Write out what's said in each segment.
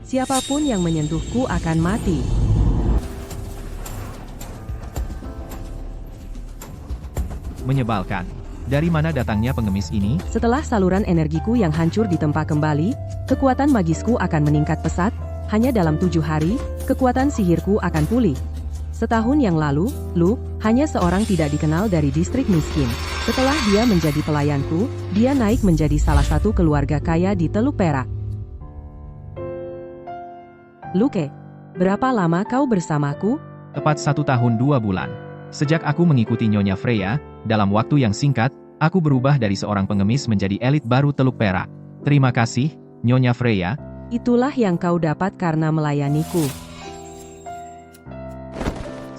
Siapapun yang menyentuhku akan mati. Menyebalkan. Dari mana datangnya pengemis ini? Setelah saluran energiku yang hancur ditempa kembali, kekuatan magisku akan meningkat pesat. Hanya dalam 7 hari, kekuatan sihirku akan pulih. Setahun yang lalu, Lu, hanya seorang tidak dikenal dari distrik miskin. Setelah dia menjadi pelayanku, dia naik menjadi salah satu keluarga kaya di Teluk Perak. Luke, berapa lama kau bersamaku? Tepat 1 tahun 2 bulan. Sejak aku mengikuti Nyonya Freya, dalam waktu yang singkat, aku berubah dari seorang pengemis menjadi elit baru Teluk Perak. Terima kasih, Nyonya Freya. Itulah yang kau dapat karena melayaniku.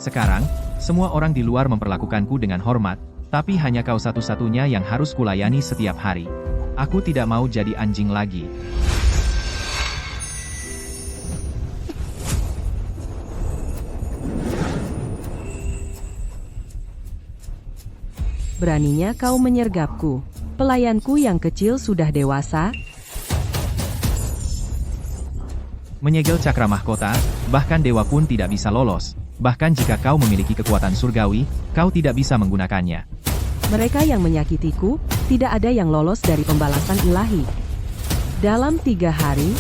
Sekarang, semua orang di luar memperlakukanku dengan hormat, tapi hanya kau satu-satunya yang harus kulayani setiap hari. Aku tidak mau jadi anjing lagi. Beraninya kau menyergapku. Pelayanku yang kecil sudah dewasa. Menyegel cakra mahkota, bahkan dewa pun tidak bisa lolos. Bahkan jika kau memiliki kekuatan surgawi, kau tidak bisa menggunakannya. Mereka yang menyakitiku, tidak ada yang lolos dari pembalasan ilahi. Dalam 3 hari,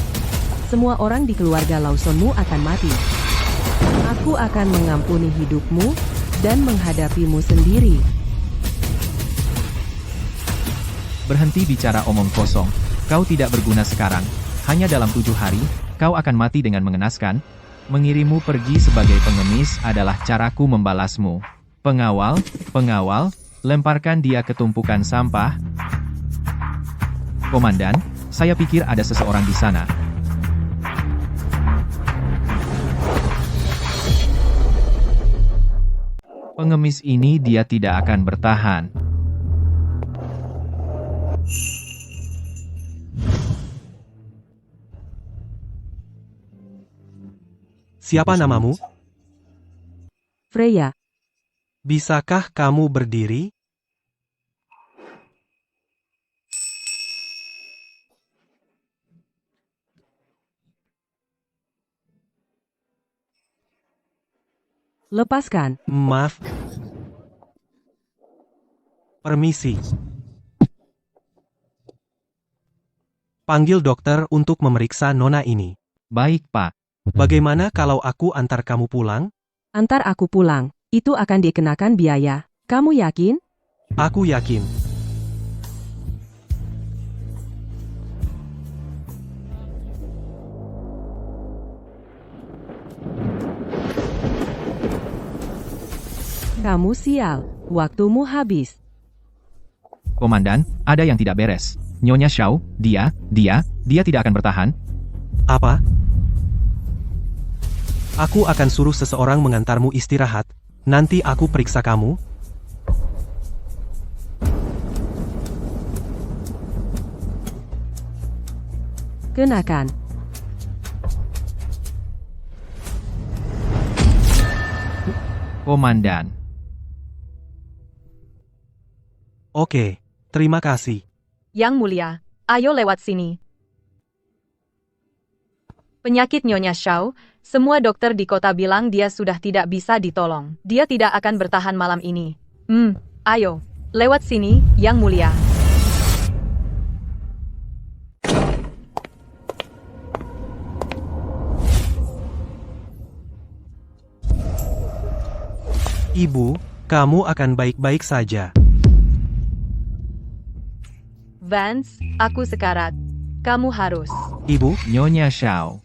semua orang di keluarga Lawsonmu akan mati. Aku akan mengampuni hidupmu, dan menghadapimu sendiri. Berhenti bicara omong kosong, kau tidak berguna sekarang. Hanya dalam 7 hari, kau akan mati dengan mengenaskan. Mengirimmu pergi sebagai pengemis adalah caraku membalasmu. Pengawal, lemparkan dia ke tumpukan sampah. Komandan, saya pikir ada seseorang di sana. Pengemis ini dia tidak akan bertahan. Siapa namamu? Freya, Bisakah kamu berdiri? lepaskan. Maaf. Permisi. Panggil dokter untuk memeriksa nona ini. Baik, Pak. Bagaimana kalau aku antar kamu pulang? Antar aku pulang. Itu akan dikenakan biaya. Kamu yakin? Aku yakin. Kamu sial. Waktumu habis. Komandan, ada yang tidak beres. Nyonya Xiao, dia tidak akan bertahan. Apa? Aku akan suruh seseorang mengantarmu istirahat. Nanti aku periksa kamu. Kenakan. Komandan. Oke, terima kasih. Yang Mulia, ayo lewat sini. Penyakit Nyonya Xiao, semua dokter di kota bilang dia sudah tidak bisa ditolong. Dia tidak akan bertahan malam ini. Ayo, lewat sini, Yang Mulia. Ibu, kamu akan baik-baik saja. Vance, aku sekarat. Kamu harus. Ibu, Nyonya Xiao.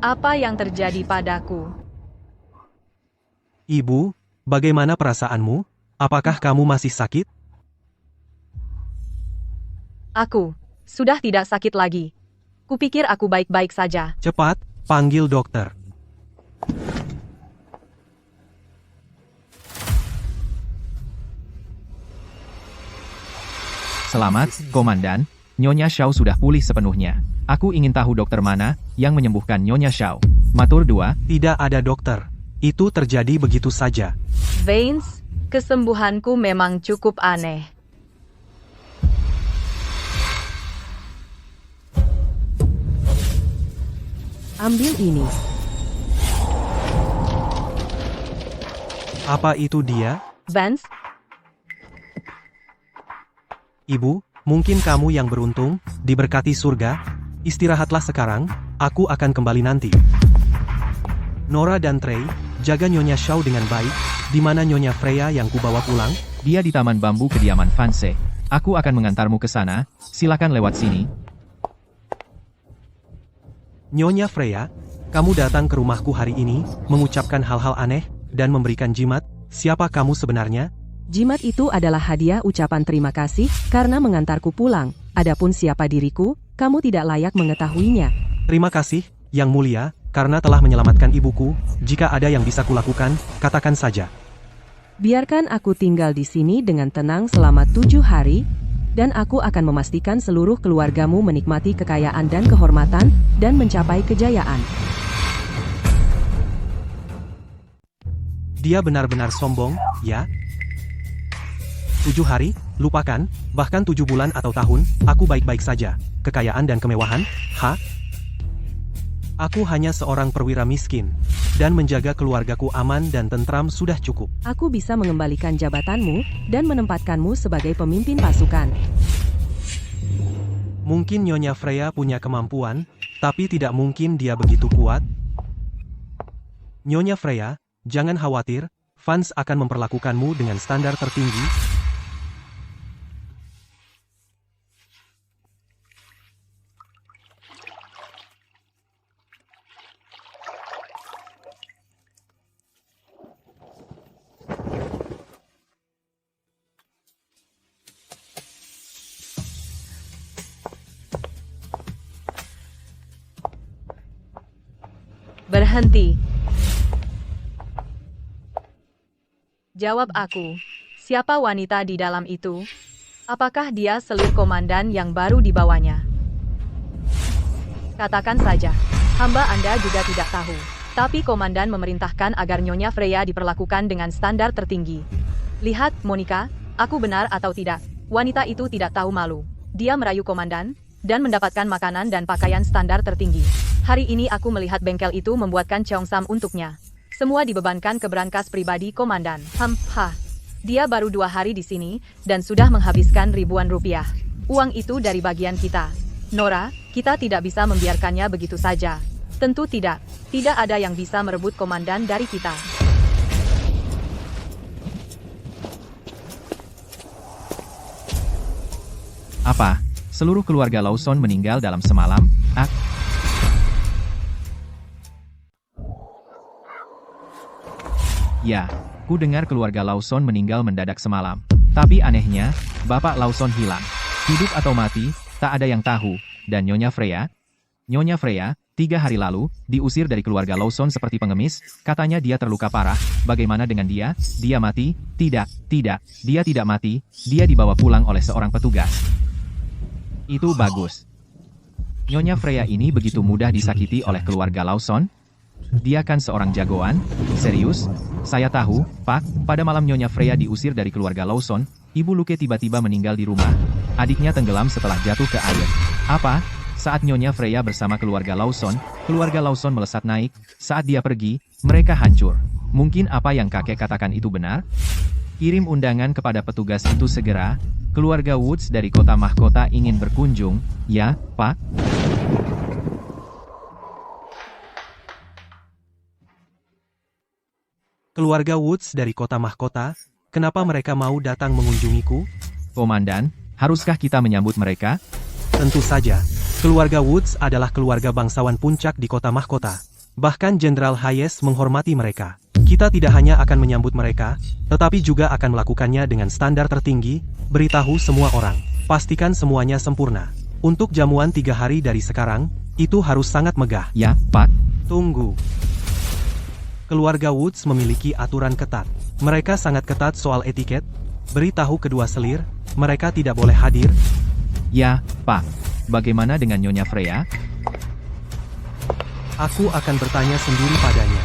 Apa yang terjadi padaku? Ibu, bagaimana perasaanmu? Apakah kamu masih sakit? Aku sudah tidak sakit lagi. Kupikir aku baik-baik saja. Cepat, panggil dokter. Selamat, Komandan. Nyonya Xiao sudah pulih sepenuhnya. Aku ingin tahu dokter mana yang menyembuhkan Nyonya Xiao. Matur 2. Tidak ada dokter. Itu terjadi begitu saja. Vance, Kesembuhanku memang cukup aneh. Ambil ini. Apa itu dia? Vance, Ibu, mungkin kamu yang beruntung, diberkati surga. Istirahatlah sekarang, aku akan kembali nanti. Nora dan Trey, jaga Nyonya Xiao dengan baik. Di mana Nyonya Freya yang kubawa pulang? Dia di taman bambu kediaman Vance. Aku akan mengantarmu ke sana, silakan lewat sini. Nyonya Freya, kamu datang ke rumahku hari ini, mengucapkan hal-hal aneh, dan memberikan jimat. Siapa kamu sebenarnya? Jimat itu adalah hadiah ucapan terima kasih karena mengantarku pulang. Adapun siapa diriku, kamu tidak layak mengetahuinya. Terima kasih, Yang Mulia, karena telah menyelamatkan ibuku. Jika ada yang bisa kulakukan, katakan saja. Biarkan aku tinggal di sini dengan tenang selama 7 hari, dan aku akan memastikan seluruh keluargamu menikmati kekayaan dan kehormatan, dan mencapai kejayaan. Dia benar-benar sombong, ya? 7 hari, lupakan, bahkan 7 bulan atau tahun, aku baik-baik saja. Kekayaan dan kemewahan, Aku hanya seorang perwira miskin, dan menjaga keluargaku aman dan tentram sudah cukup. Aku bisa mengembalikan jabatanmu, dan menempatkanmu sebagai pemimpin pasukan. Mungkin Nyonya Freya punya kemampuan, tapi tidak mungkin dia begitu kuat. Nyonya Freya, jangan khawatir, Vance akan memperlakukanmu dengan standar tertinggi. berhenti. Jawab aku, siapa wanita di dalam itu? Apakah dia selir komandan yang baru dibawanya? Katakan saja, hamba Anda juga tidak tahu. Tapi komandan memerintahkan agar Nyonya Freya diperlakukan dengan standar tertinggi. Lihat, Monica, aku benar atau tidak? Wanita itu tidak tahu malu. Dia merayu komandan, dan mendapatkan makanan dan pakaian standar tertinggi. Hari ini aku melihat bengkel itu membuatkan Cheongsam untuknya. Semua dibebankan ke brankas pribadi komandan. Dia baru 2 hari di sini, dan sudah menghabiskan ribuan rupiah. Uang itu dari bagian kita. Nora, kita tidak bisa membiarkannya begitu saja. Tentu tidak. Tidak ada yang bisa merebut komandan dari kita. Apa? Seluruh keluarga Lawson meninggal dalam semalam? Ya, ku dengar keluarga Lawson meninggal mendadak semalam. Tapi anehnya, Bapak Lawson hilang. Hidup atau mati, tak ada yang tahu. Dan Nyonya Freya? Nyonya Freya, 3 hari lalu, diusir dari keluarga Lawson seperti pengemis, katanya dia terluka parah. Bagaimana dengan dia? Dia mati? Tidak, dia tidak mati, dia dibawa pulang oleh seorang petugas. Itu bagus. Nyonya Freya ini begitu mudah disakiti oleh keluarga Lawson? Dia kan seorang jagoan? Serius? Saya tahu, Pak, pada malam Nyonya Freya diusir dari keluarga Lawson, Ibu Luke tiba-tiba meninggal di rumah. Adiknya tenggelam setelah jatuh ke air. Apa? Saat Nyonya Freya bersama keluarga Lawson melesat naik. Saat dia pergi, mereka hancur. Mungkin apa yang kakek katakan itu benar? Kirim undangan kepada petugas itu segera. Keluarga Woods dari kota mahkota ingin berkunjung. Ya, Pak? Keluarga Woods dari kota mahkota, kenapa mereka mau datang mengunjungiku? Komandan, haruskah kita menyambut mereka? Tentu saja. Keluarga Woods adalah keluarga bangsawan puncak di kota mahkota. Bahkan Jenderal Hayes menghormati mereka. Kita tidak hanya akan menyambut mereka, tetapi juga akan melakukannya dengan standar tertinggi. Beritahu semua orang. Pastikan semuanya sempurna. Untuk jamuan 3 hari dari sekarang, itu harus sangat megah. Ya, Pak. Tunggu. Keluarga Woods memiliki aturan ketat. Mereka sangat ketat soal etiket. Beritahu kedua selir, mereka tidak boleh hadir. Ya, Pak. Bagaimana dengan Nyonya Freya? Aku akan bertanya sendiri padanya.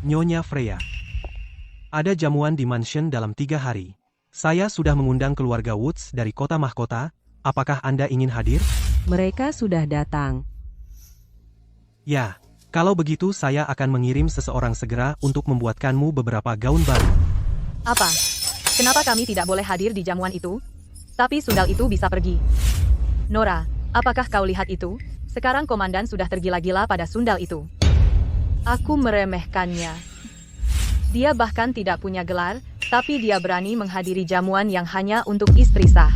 Nyonya Freya. Ada jamuan di mansion dalam 3 hari. Saya sudah mengundang keluarga Woods dari kota mahkota. Apakah Anda ingin hadir? Mereka sudah datang. Ya, kalau begitu saya akan mengirim seseorang segera untuk membuatkanmu beberapa gaun baru. Apa? Kenapa kami tidak boleh hadir di jamuan itu? Tapi sundal itu bisa pergi. Nora, apakah kau lihat itu? Sekarang komandan sudah tergila-gila pada sundal itu. Aku meremehkannya. Dia bahkan tidak punya gelar, tapi dia berani menghadiri jamuan yang hanya untuk istri sah.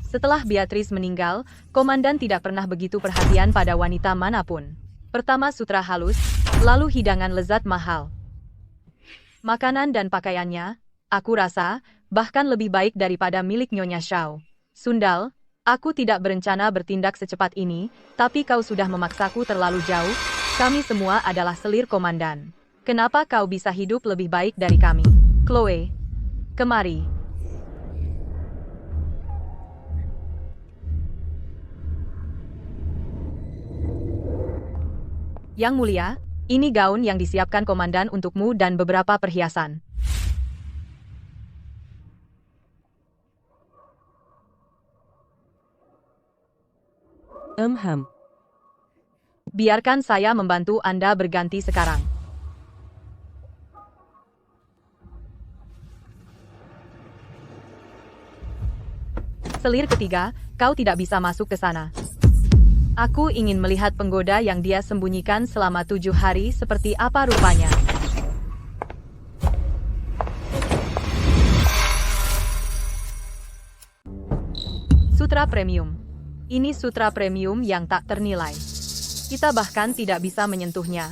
Setelah Beatrice meninggal, komandan tidak pernah begitu perhatian pada wanita manapun. Pertama sutra halus, lalu hidangan lezat mahal. Makanan dan pakaiannya, aku rasa, bahkan lebih baik daripada milik Nyonya Shao. Sundal, aku tidak berencana bertindak secepat ini, tapi kau sudah memaksaku terlalu jauh. Kami semua adalah selir komandan. Kenapa kau bisa hidup lebih baik dari kami? Chloe, kemari. Yang mulia, ini gaun yang disiapkan komandan untukmu dan beberapa perhiasan. Biarkan saya membantu Anda berganti sekarang. Selir ketiga, kau tidak bisa masuk ke sana. Aku ingin melihat penggoda yang dia sembunyikan selama 7 hari seperti apa rupanya. Sutra Premium. Ini sutra premium yang tak ternilai. Kita bahkan tidak bisa menyentuhnya.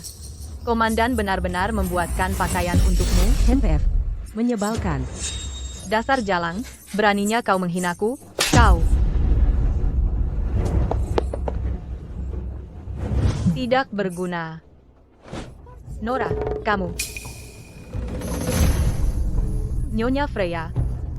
Komandan benar-benar membuatkan pakaian untukmu. MF. Menyebalkan. Dasar jalang, beraninya kau menghinaku, kau. Tidak berguna. Nora, kamu. Nyonya Freya,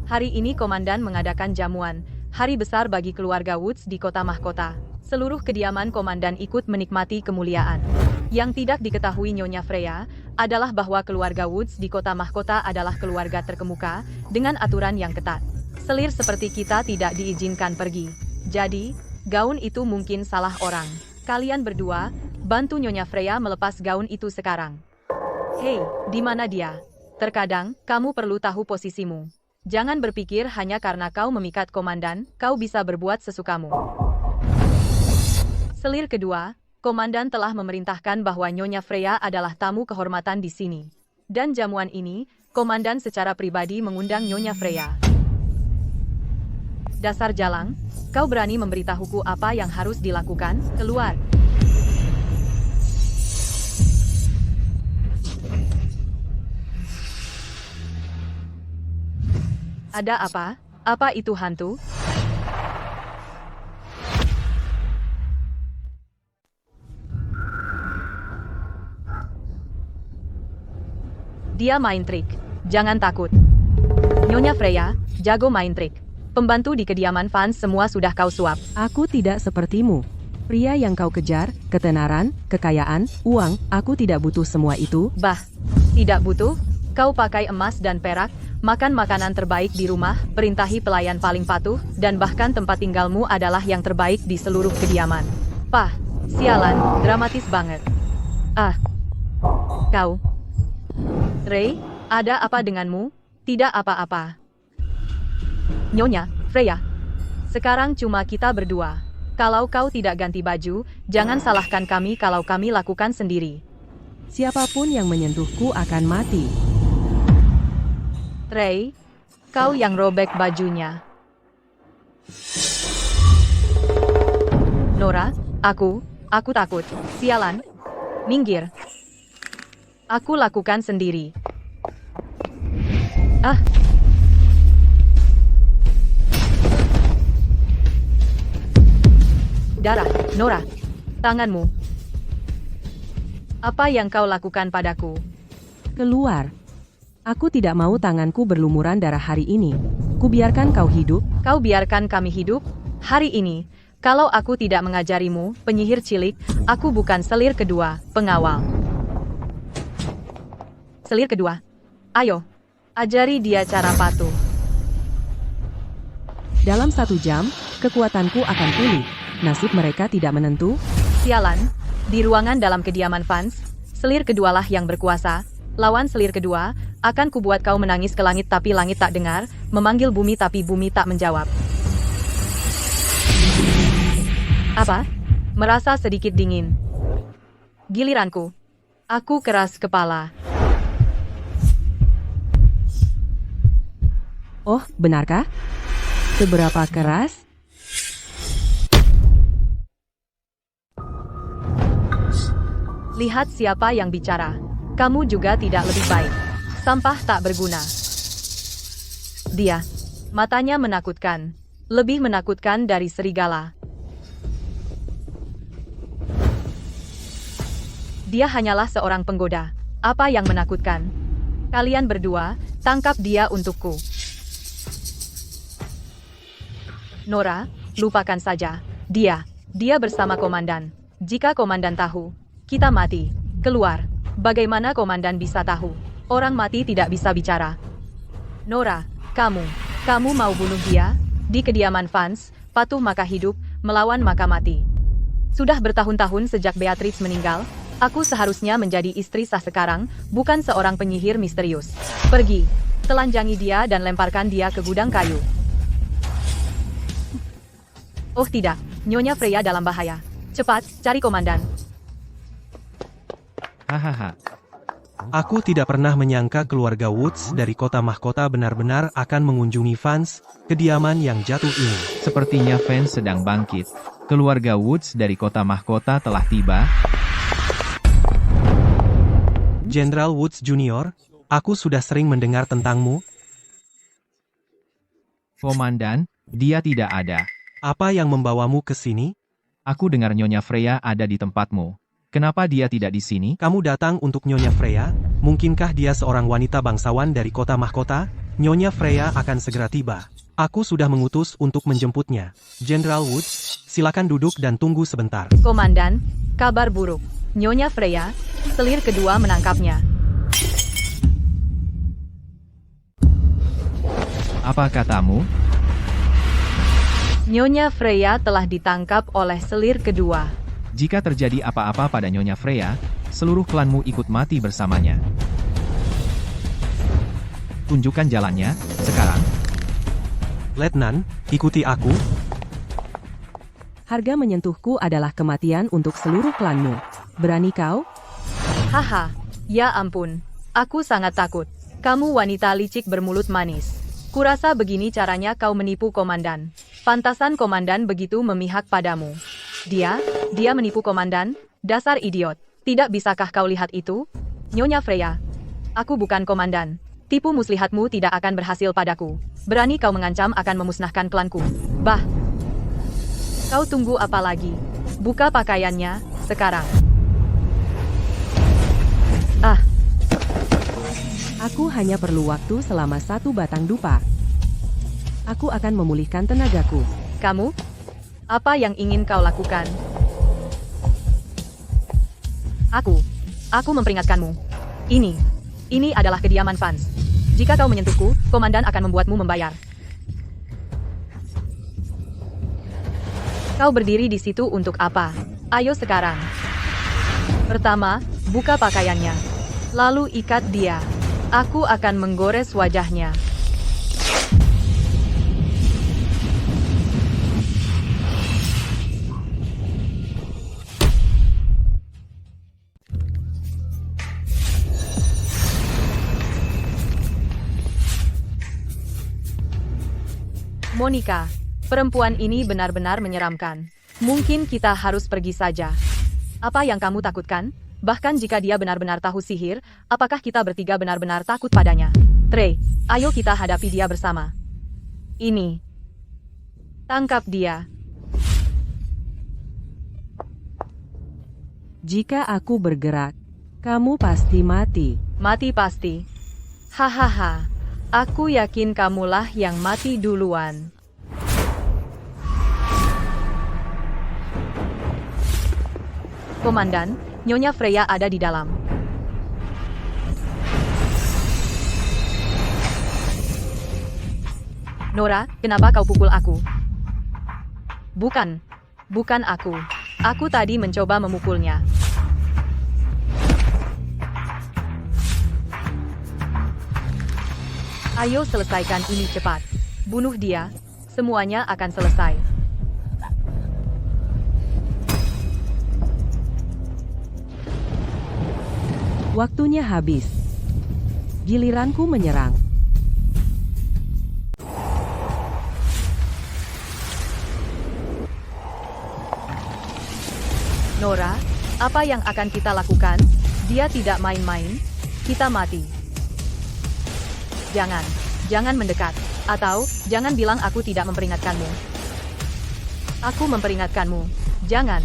hari ini komandan mengadakan jamuan, hari besar bagi keluarga Woods di kota mahkota. Seluruh kediaman komandan ikut menikmati kemuliaan. Yang tidak diketahui Nyonya Freya, adalah bahwa keluarga Woods di kota mahkota adalah keluarga terkemuka, dengan aturan yang ketat. Selir seperti kita tidak diizinkan pergi. Jadi, gaun itu mungkin salah orang. Kalian berdua, bantu Nyonya Freya melepas gaun itu sekarang. Hei, di mana dia? Terkadang, kamu perlu tahu posisimu. Jangan berpikir hanya karena kau memikat komandan, kau bisa berbuat sesukamu. Selir kedua, komandan telah memerintahkan bahwa Nyonya Freya adalah tamu kehormatan di sini. Dan jamuan ini, komandan secara pribadi mengundang Nyonya Freya. Dasar jalang, kau berani memberitahuku apa yang harus dilakukan? Keluar. Ada apa? Apa itu hantu? Dia main trik. Jangan takut. Nyonya Freya, jago main trik. Pembantu di kediaman fans semua sudah kau suap. Aku tidak sepertimu. Pria yang kau kejar, ketenaran, kekayaan, uang, aku tidak butuh semua itu. Bah, tidak butuh? Kau pakai emas dan perak, makan makanan terbaik di rumah, perintahi pelayan paling patuh, dan bahkan tempat tinggalmu adalah yang terbaik di seluruh kediaman. Pah, sialan, dramatis banget. Ah, kau. Ray, ada apa denganmu? Tidak apa-apa. Nyonya Freya, sekarang cuma kita berdua. Kalau kau tidak ganti baju, jangan salahkan kami kalau kami lakukan sendiri. Siapapun yang menyentuhku akan mati. Ray, kau yang robek bajunya. Nora, aku takut. Sialan. Minggir. Aku lakukan sendiri. Ah. Darah, Nora. Tanganmu. Apa yang kau lakukan padaku? Keluar. Aku tidak mau tanganku berlumuran darah hari ini. Kubiarkan kau hidup. Kau biarkan kami hidup? Hari ini, kalau aku tidak mengajarimu, penyihir cilik, aku bukan selir kedua, pengawal. Selir kedua. Ayo, ajari dia cara patuh. Dalam 1 jam, kekuatanku akan pulih. Nasib mereka tidak menentu. Sialan, di ruangan dalam kediaman Vance, selir kedualah yang berkuasa. Lawan selir kedua, akan kubuat kau menangis ke langit tapi langit tak dengar, memanggil bumi tapi bumi tak menjawab. Apa? Merasa sedikit dingin. Giliranku. Aku keras kepala. Oh, benarkah? Seberapa keras? Lihat siapa yang bicara. Kamu juga tidak lebih baik. Sampah tak berguna. Dia. Matanya menakutkan. Lebih menakutkan dari serigala. Dia hanyalah seorang penggoda. Apa yang menakutkan? Kalian berdua, tangkap dia untukku. Nora, lupakan saja. Dia bersama komandan. Jika komandan tahu, kita mati. Keluar. Bagaimana komandan bisa tahu? Orang mati tidak bisa bicara. Nora, kamu mau bunuh dia? Di kediaman Vance, patuh maka hidup, melawan maka mati. Sudah bertahun-tahun sejak Beatrix meninggal, aku seharusnya menjadi istri sah sekarang, bukan seorang penyihir misterius. Pergi, telanjangi dia dan lemparkan dia ke gudang kayu. Oh tidak, Nyonya Freya dalam bahaya. Cepat, cari komandan. Hahaha. Aku tidak pernah menyangka keluarga Woods dari kota mahkota benar-benar akan mengunjungi Vance, kediaman yang jatuh ini. Sepertinya fans sedang bangkit. Keluarga Woods dari kota mahkota telah tiba. Jenderal Woods Junior, aku sudah sering mendengar tentangmu. Komandan, dia tidak ada. Apa yang membawamu ke sini? Aku dengar Nyonya Freya ada di tempatmu. Kenapa dia tidak di sini? Kamu datang untuk Nyonya Freya? Mungkinkah dia seorang wanita bangsawan dari kota mahkota? Nyonya Freya akan segera tiba. Aku sudah mengutus untuk menjemputnya. Jenderal Woods, silakan duduk dan tunggu sebentar. Komandan, kabar buruk. Nyonya Freya, selir kedua menangkapnya. Apa katamu? Nyonya Freya telah ditangkap oleh selir kedua. Jika terjadi apa-apa pada Nyonya Freya, seluruh klanmu ikut mati bersamanya. Tunjukkan jalannya, sekarang. Letnan, ikuti aku. Harga menyentuhku adalah kematian untuk seluruh klanmu. Berani kau? Haha, ya ampun. Aku sangat takut. Kamu wanita licik bermulut manis. Kurasa begini caranya kau menipu komandan. Pantasan komandan begitu memihak padamu. Dia menipu komandan, dasar idiot. Tidak bisakah kau lihat itu? Nyonya Freya, aku bukan komandan. Tipu muslihatmu tidak akan berhasil padaku. Berani kau mengancam akan memusnahkan klanku. Bah, kau tunggu apa lagi? Buka pakaiannya, sekarang. Ah, Aku hanya perlu waktu selama 1 batang dupa. Aku akan memulihkan tenagaku. kamu? Apa yang ingin kau lakukan? Aku memperingatkanmu. Ini adalah kediaman Vance. Jika kau menyentuhku, komandan akan membuatmu membayar. Kau berdiri di situ untuk apa? Ayo sekarang. Pertama, buka pakaiannya. Lalu ikat dia. Aku akan menggores wajahnya. Monica, perempuan ini benar-benar menyeramkan. Mungkin kita harus pergi saja. Apa yang kamu takutkan? Bahkan jika dia benar-benar tahu sihir, apakah kita bertiga benar-benar takut padanya? Trey, ayo kita hadapi dia bersama. Ini. Tangkap dia. Jika aku bergerak, kamu pasti mati. Mati pasti. Hahaha. Aku yakin kamulah yang mati duluan. Komandan, Nyonya Freya ada di dalam. Nora, kenapa kau pukul aku? Bukan. Bukan aku. Aku tadi mencoba memukulnya. Ayo selesaikan ini cepat. Bunuh dia. Semuanya akan selesai. Waktunya habis. Giliranku menyerang. Nora, apa yang akan kita lakukan? Dia tidak main-main. Kita mati. Jangan mendekat. Atau, jangan bilang aku tidak memperingatkanmu. Aku memperingatkanmu. Jangan.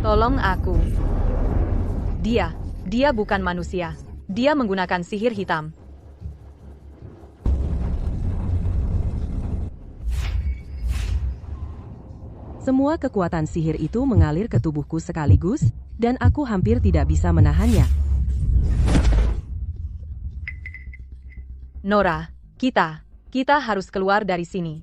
Tolong aku. Dia bukan manusia. Dia menggunakan sihir hitam. Semua kekuatan sihir itu mengalir ke tubuhku sekaligus, dan aku hampir tidak bisa menahannya. Nora, kita harus keluar dari sini.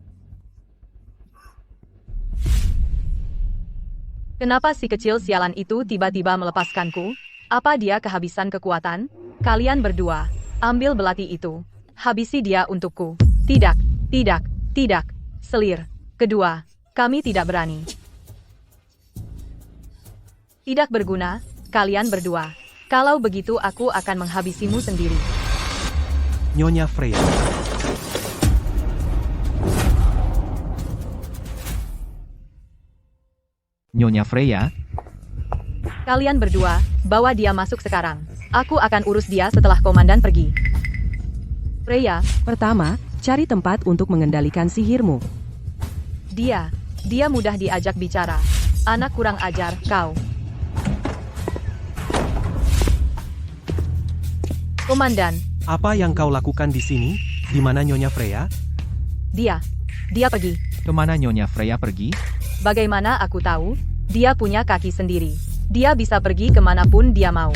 Kenapa si kecil sialan itu tiba-tiba melepaskanku? Apa dia kehabisan kekuatan? Kalian berdua, ambil belati itu. Habisi dia untukku. Tidak. Selir. Kedua, kami tidak berani. Tidak berguna, kalian berdua. Kalau begitu aku akan menghabisimu sendiri. Nyonya Freya. Nyonya Freya, Kalian berdua, bawa dia masuk sekarang. Aku akan urus dia setelah komandan pergi. Freya, Pertama, cari tempat untuk mengendalikan sihirmu. dia mudah diajak bicara. Anak kurang ajar, kau. Komandan, Apa yang kau lakukan di sini? Di mana Nyonya Freya? dia pergi. kemana Nyonya Freya pergi? Bagaimana aku tahu? Dia punya kaki sendiri. Dia bisa pergi kemanapun dia mau.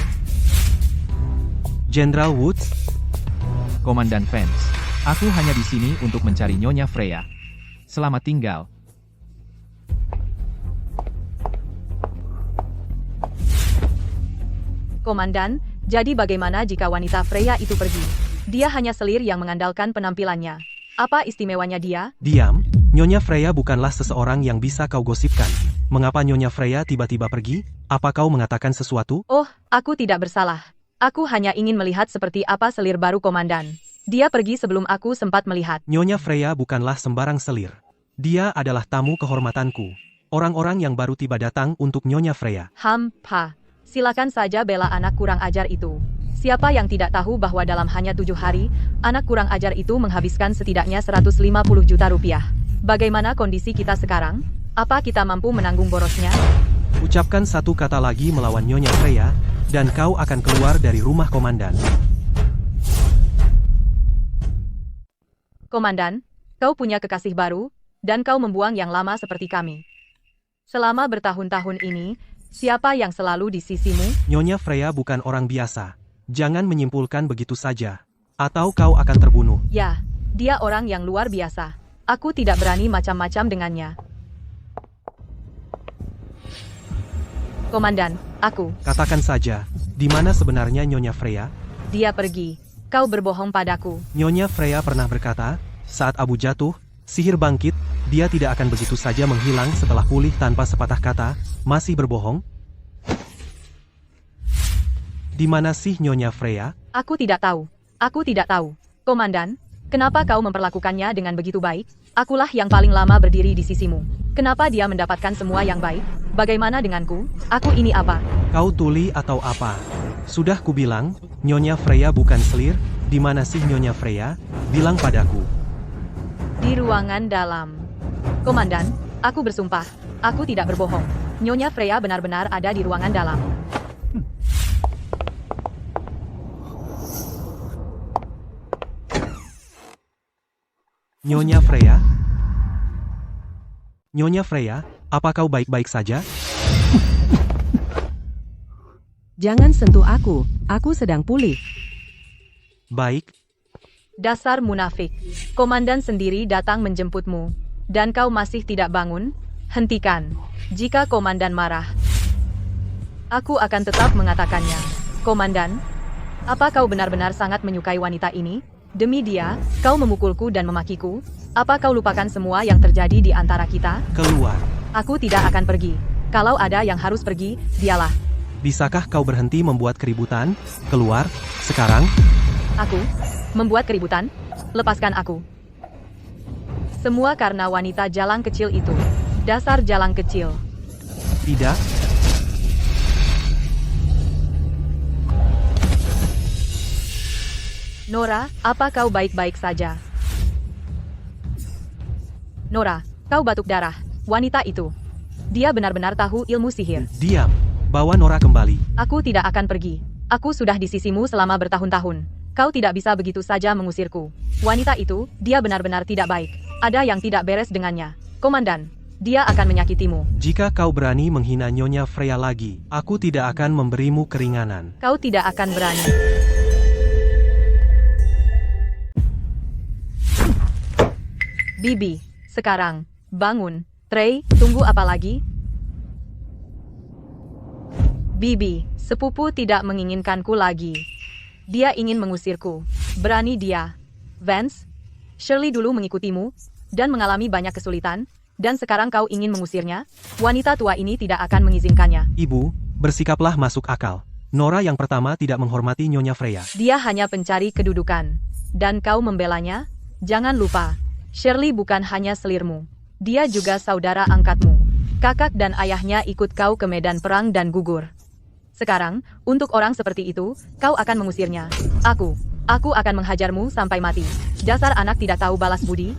Jenderal Woods? Komandan Vance, aku hanya di sini untuk mencari Nyonya Freya. Selamat tinggal. Komandan, jadi bagaimana jika wanita Freya itu pergi? Dia hanya selir yang mengandalkan penampilannya. Apa istimewanya dia? Diam, Nyonya Freya bukanlah seseorang yang bisa kau gosipkan. Mengapa Nyonya Freya tiba-tiba pergi? Apa kau mengatakan sesuatu? Oh, aku tidak bersalah. Aku hanya ingin melihat seperti apa selir baru komandan. Dia pergi sebelum aku sempat melihat. Nyonya Freya bukanlah sembarang selir. Dia adalah tamu kehormatanku. Orang-orang yang baru tiba datang untuk Nyonya Freya. Silakan saja bela anak kurang ajar itu. Siapa yang tidak tahu bahwa dalam hanya 7 hari, anak kurang ajar itu menghabiskan setidaknya 150 juta rupiah. Bagaimana kondisi kita sekarang? Apa kita mampu menanggung borosnya? Ucapkan satu kata lagi melawan Nyonya Freya, dan kau akan keluar dari rumah komandan. Komandan, kau punya kekasih baru, dan kau membuang yang lama seperti kami. Selama bertahun-tahun ini, siapa yang selalu di sisimu? Nyonya Freya bukan orang biasa. Jangan menyimpulkan begitu saja. Atau kau akan terbunuh. Ya, dia orang yang luar biasa. Aku tidak berani macam-macam dengannya. Komandan, aku. Katakan saja, di mana sebenarnya Nyonya Freya? Dia pergi. Kau berbohong padaku. Nyonya Freya pernah berkata, saat Abu jatuh, sihir bangkit, dia tidak akan begitu saja menghilang setelah pulih tanpa sepatah kata. Masih berbohong? Di mana sih Nyonya Freya? Aku tidak tahu. Aku tidak tahu. Komandan, kenapa kau memperlakukannya dengan begitu baik? Akulah yang paling lama berdiri di sisimu. Kenapa dia mendapatkan semua yang baik? Bagaimana denganku? Aku ini apa? Kau tuli atau apa? Sudah kubilang, Nyonya Freya bukan selir. Di mana sih Nyonya Freya? Bilang padaku. Di ruangan dalam. Komandan, aku bersumpah. Aku tidak berbohong. Nyonya Freya benar-benar ada di ruangan dalam. Nyonya Freya? Nyonya Freya, apa kau baik-baik saja? Jangan sentuh aku sedang pulih. Baik, Dasar munafik. Komandan sendiri datang menjemputmu. Dan kau masih tidak bangun? Hentikan. Jika komandan marah, aku akan tetap mengatakannya. Komandan, apa kau benar-benar sangat menyukai wanita ini? Demi dia, kau memukulku dan memakiku? Apa kau lupakan semua yang terjadi di antara kita? keluar. Aku tidak akan pergi. Kalau ada yang harus pergi, dialah. Bisakah kau berhenti membuat keributan? Keluar, sekarang. Aku? Membuat keributan? Lepaskan aku. Semua karena wanita jalang kecil itu. Dasar jalang kecil. Tidak, Nora, apa kau baik-baik saja? Nora, kau batuk darah. Wanita itu. Dia benar-benar tahu ilmu sihir. diam. Bawa Nora kembali. Aku tidak akan pergi. Aku sudah di sisimu selama bertahun-tahun. Kau tidak bisa begitu saja mengusirku. Wanita itu, dia benar-benar tidak baik. Ada yang tidak beres dengannya. Komandan, dia akan menyakitimu. Jika kau berani menghina Nyonya Freya lagi, aku tidak akan memberimu keringanan. Kau tidak akan berani. Bibi, sekarang, bangun. Trey, tunggu apa lagi? Bibi, sepupu tidak menginginkanku lagi. Dia ingin mengusirku. Berani dia. Vance, Shirley dulu mengikutimu, dan mengalami banyak kesulitan, dan sekarang kau ingin mengusirnya? Wanita tua ini tidak akan mengizinkannya. Ibu, bersikaplah masuk akal. Nora yang pertama tidak menghormati Nyonya Freya. Dia hanya pencari kedudukan. Dan kau membelanya? Jangan lupa, Shirley bukan hanya selirmu. Dia juga saudara angkatmu. Kakak dan ayahnya ikut kau ke medan perang dan gugur. Sekarang, untuk orang seperti itu, kau akan mengusirnya. Aku akan menghajarmu sampai mati. Dasar anak tidak tahu balas budi.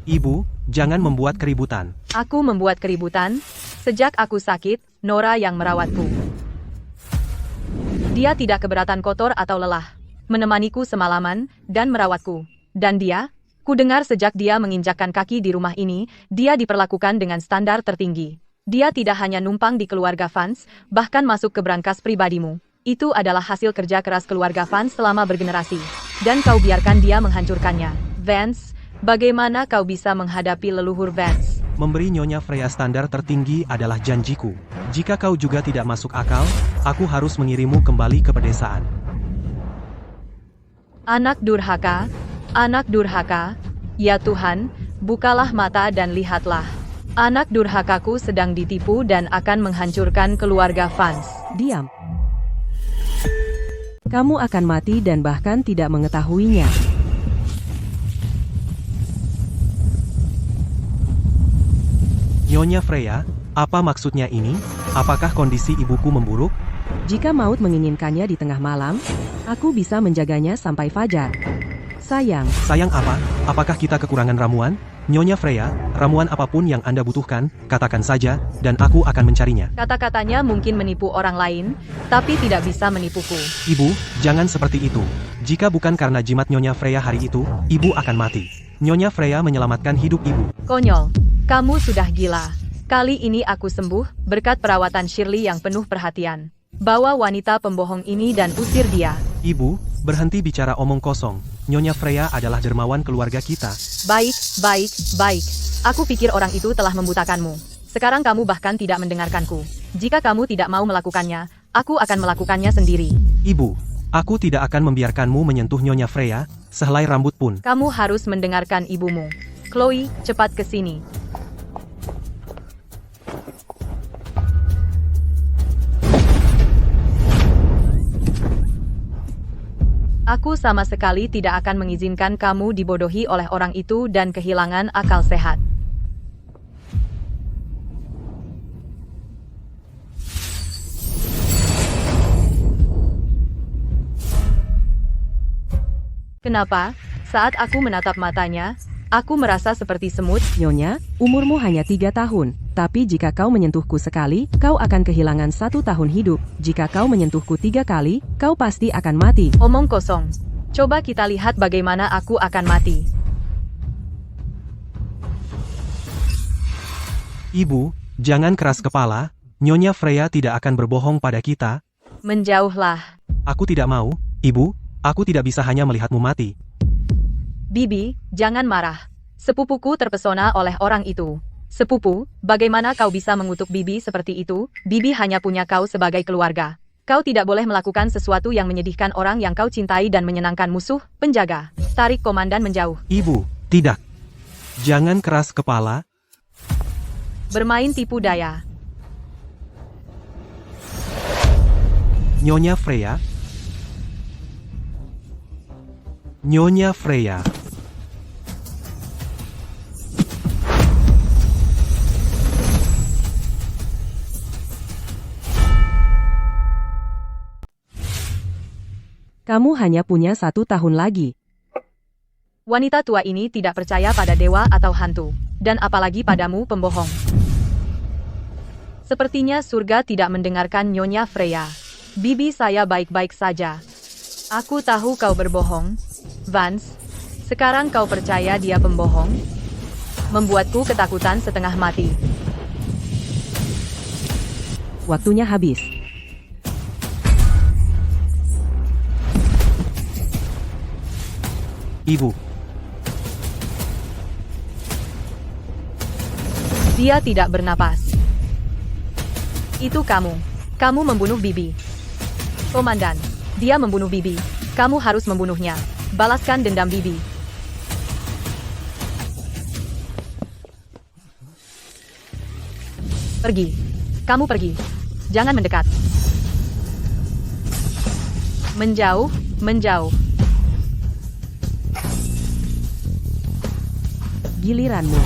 Ibu, jangan membuat keributan. Aku membuat keributan. Sejak aku sakit, Nora yang merawatku. Dia tidak keberatan kotor atau lelah. Menemaniku semalaman, dan merawatku. Dan dia, ku dengar sejak dia menginjakkan kaki di rumah ini, dia diperlakukan dengan standar tertinggi. Dia tidak hanya numpang di keluarga Vance, bahkan masuk ke brankas pribadimu. Itu adalah hasil kerja keras keluarga Vance selama bergenerasi. Dan kau biarkan dia menghancurkannya. Vance, bagaimana kau bisa menghadapi leluhur Vance? Memberi Nyonya Freya standar tertinggi adalah janjiku. Jika kau juga tidak masuk akal, aku harus mengirimmu kembali ke pedesaan. Anak durhaka, ya Tuhan, bukalah mata dan lihatlah. Anak durhakaku sedang ditipu dan akan menghancurkan keluarga Vance. Diam. Kamu akan mati dan bahkan tidak mengetahuinya. Nyonya Freya, apa maksudnya ini? Apakah kondisi ibuku memburuk? Jika maut menginginkannya di tengah malam, aku bisa menjaganya sampai fajar. Sayang, Sayang apa? Apakah kita kekurangan ramuan? Nyonya Freya, ramuan apapun yang Anda butuhkan, katakan saja, dan aku akan mencarinya. Kata-katanya mungkin menipu orang lain, tapi tidak bisa menipuku. Ibu, jangan seperti itu. Jika bukan karena jimat Nyonya Freya hari itu, ibu akan mati. Nyonya Freya menyelamatkan hidup ibu. Konyol, kamu sudah gila. Kali ini aku sembuh, berkat perawatan Shirley yang penuh perhatian. Bawa wanita pembohong ini dan usir dia. Ibu, berhenti bicara omong kosong. Nyonya Freya adalah dermawan keluarga kita. Baik. Aku pikir orang itu telah membutakanmu. Sekarang kamu bahkan tidak mendengarkanku. Jika kamu tidak mau melakukannya, aku akan melakukannya sendiri. Ibu, aku tidak akan membiarkanmu menyentuh Nyonya Freya, sehelai rambut pun. Kamu harus mendengarkan ibumu. Chloe, cepat ke sini. Aku sama sekali tidak akan mengizinkan kamu dibodohi oleh orang itu dan kehilangan akal sehat. Kenapa? Saat aku menatap matanya, aku merasa seperti semut. Nyonya, umurmu hanya 3 tahun. Tapi jika kau menyentuhku sekali, kau akan kehilangan 1 tahun hidup. Jika kau menyentuhku 3 kali, kau pasti akan mati. Omong kosong. Coba kita lihat bagaimana aku akan mati. Ibu, jangan keras kepala. Nyonya Freya tidak akan berbohong pada kita. Menjauhlah. Aku tidak mau, Ibu, aku tidak bisa hanya melihatmu mati. Bibi, jangan marah. Sepupuku terpesona oleh orang itu. Sepupu, bagaimana kau bisa mengutuk Bibi seperti itu? Bibi hanya punya kau sebagai keluarga. Kau tidak boleh melakukan sesuatu yang menyedihkan orang yang kau cintai dan menyenangkan musuh, penjaga. Tarik komandan menjauh. Ibu, tidak. Jangan keras kepala. Bermain tipu daya. Nyonya Freya. Nyonya Freya. Kamu hanya punya 1 tahun lagi. Wanita tua ini tidak percaya pada dewa atau hantu. Dan apalagi padamu pembohong. Sepertinya surga tidak mendengarkan Nyonya Freya. Bibi saya baik-baik saja. Aku tahu kau berbohong. Vance, sekarang kau percaya dia pembohong? Membuatku ketakutan setengah mati. Waktunya habis. Ibu. Dia tidak bernapas. Itu kamu. Kamu membunuh Bibi. Komandan, dia membunuh Bibi. Kamu harus membunuhnya. Balaskan dendam Bibi. Pergi. Kamu pergi. Jangan mendekat. Menjauh, menjauh. Giliranmu.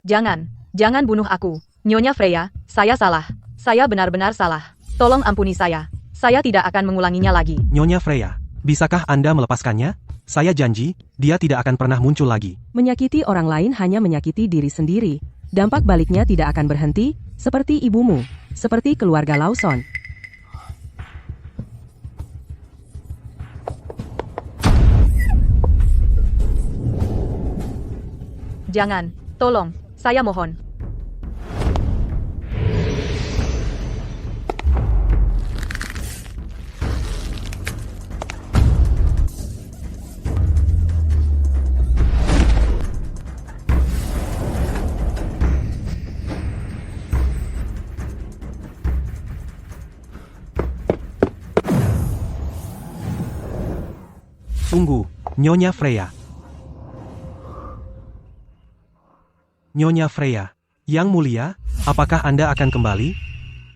Jangan bunuh aku. Nyonya Freya, saya salah. Saya benar-benar salah. Tolong ampuni saya. Saya tidak akan mengulanginya lagi. Nyonya Freya, bisakah Anda melepaskannya? Saya janji, dia tidak akan pernah muncul lagi. Menyakiti orang lain hanya menyakiti diri sendiri. Dampak baliknya tidak akan berhenti, seperti ibumu, seperti keluarga Lawson. Jangan, tolong, saya mohon. Tunggu, Nyonya Freya. Nyonya Freya, Yang Mulia, apakah Anda akan kembali?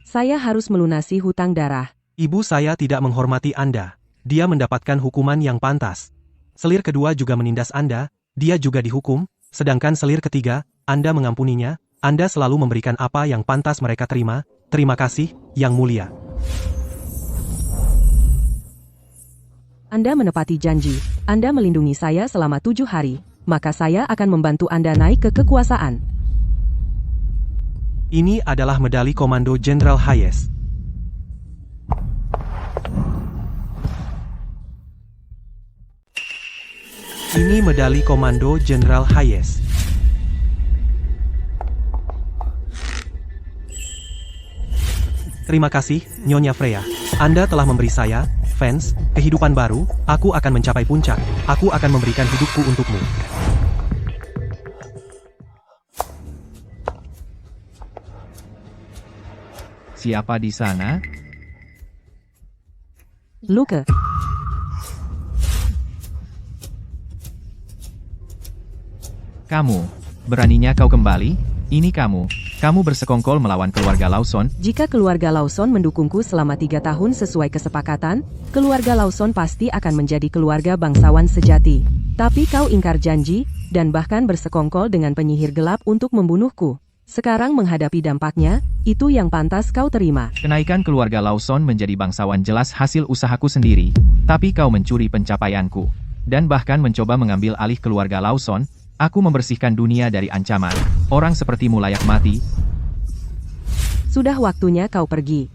Saya harus melunasi hutang darah. Ibu saya tidak menghormati Anda. Dia mendapatkan hukuman yang pantas. Selir kedua juga menindas Anda, dia juga dihukum, sedangkan selir ketiga, Anda mengampuninya, Anda selalu memberikan apa yang pantas mereka terima. Terima kasih, Yang Mulia. Anda menepati janji. Anda melindungi saya selama 7 hari. Maka saya akan membantu Anda naik ke kekuasaan. Ini adalah medali Komando Jenderal Hayes. Ini medali Komando Jenderal Hayes. Terima kasih, Nyonya Freya. Anda telah memberi saya, Vance, kehidupan baru. Aku akan mencapai puncak. Aku akan memberikan hidupku untukmu. Siapa di sana? Luke. Kamu. Beraninya kau kembali? Ini kamu. Kamu bersekongkol melawan keluarga Lawson. Jika keluarga Lawson mendukungku selama 3 tahun sesuai kesepakatan, keluarga Lawson pasti akan menjadi keluarga bangsawan sejati. Tapi kau ingkar janji, dan bahkan bersekongkol dengan penyihir gelap untuk membunuhku. Sekarang menghadapi dampaknya, itu yang pantas kau terima. Kenaikan keluarga Lawson menjadi bangsawan jelas hasil usahaku sendiri. Tapi kau mencuri pencapaianku. Dan bahkan mencoba mengambil alih keluarga Lawson. Aku membersihkan dunia dari ancaman. Orang sepertimu layak mati. Sudah waktunya kau pergi.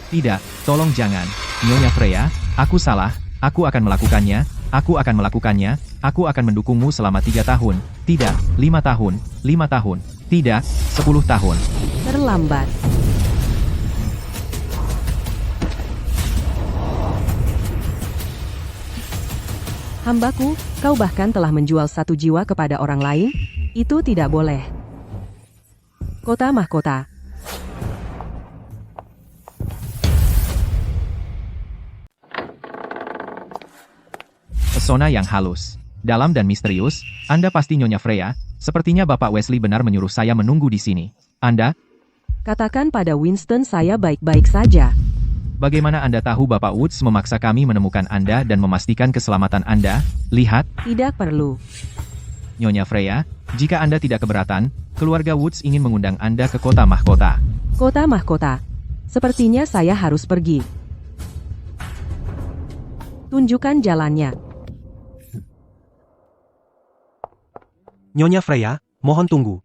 Tidak, tolong jangan. Nyonya Freya, aku salah. Aku akan melakukannya. Aku akan melakukannya. Aku akan mendukungmu selama 3 tahun. Tidak, 5 tahun. 5 tahun. Tidak, 10 tahun. Terlambat. Hambaku, kau bahkan telah menjual satu jiwa kepada orang lain? Itu tidak boleh. Kota Mahkota. Pesona yang halus, dalam dan misterius. Anda pasti Nyonya Freya. Sepertinya Bapak Wesley benar menyuruh saya menunggu di sini. Anda? Katakan pada Winston saya baik-baik saja. Bagaimana Anda tahu Bapak Woods memaksa kami menemukan Anda dan memastikan keselamatan Anda? Lihat, Tidak perlu. Nyonya Freya, jika Anda tidak keberatan, keluarga Woods ingin mengundang Anda ke Kota Mahkota. Kota Mahkota. Sepertinya saya harus pergi. Tunjukkan jalannya. Nyonya Freya, mohon tunggu.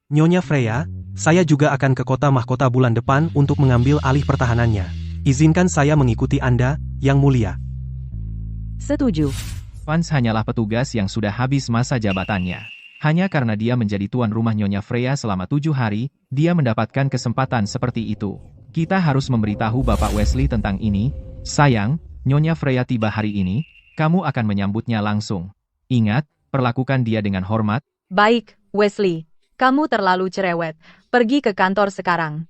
Nyonya Freya, saya juga akan ke Kota Mahkota bulan depan untuk mengambil alih pertahanannya. Izinkan saya mengikuti Anda, Yang Mulia. Setuju. Vance hanyalah petugas yang sudah habis masa jabatannya. Hanya karena dia menjadi tuan rumah Nyonya Freya selama 7 hari, dia mendapatkan kesempatan seperti itu. Kita harus memberitahu Bapak Wesley tentang ini. Sayang, Nyonya Freya tiba hari ini, kamu akan menyambutnya langsung. Ingat, perlakukan dia dengan hormat. Baik, Wesley. Kamu terlalu cerewet. Pergi ke kantor sekarang.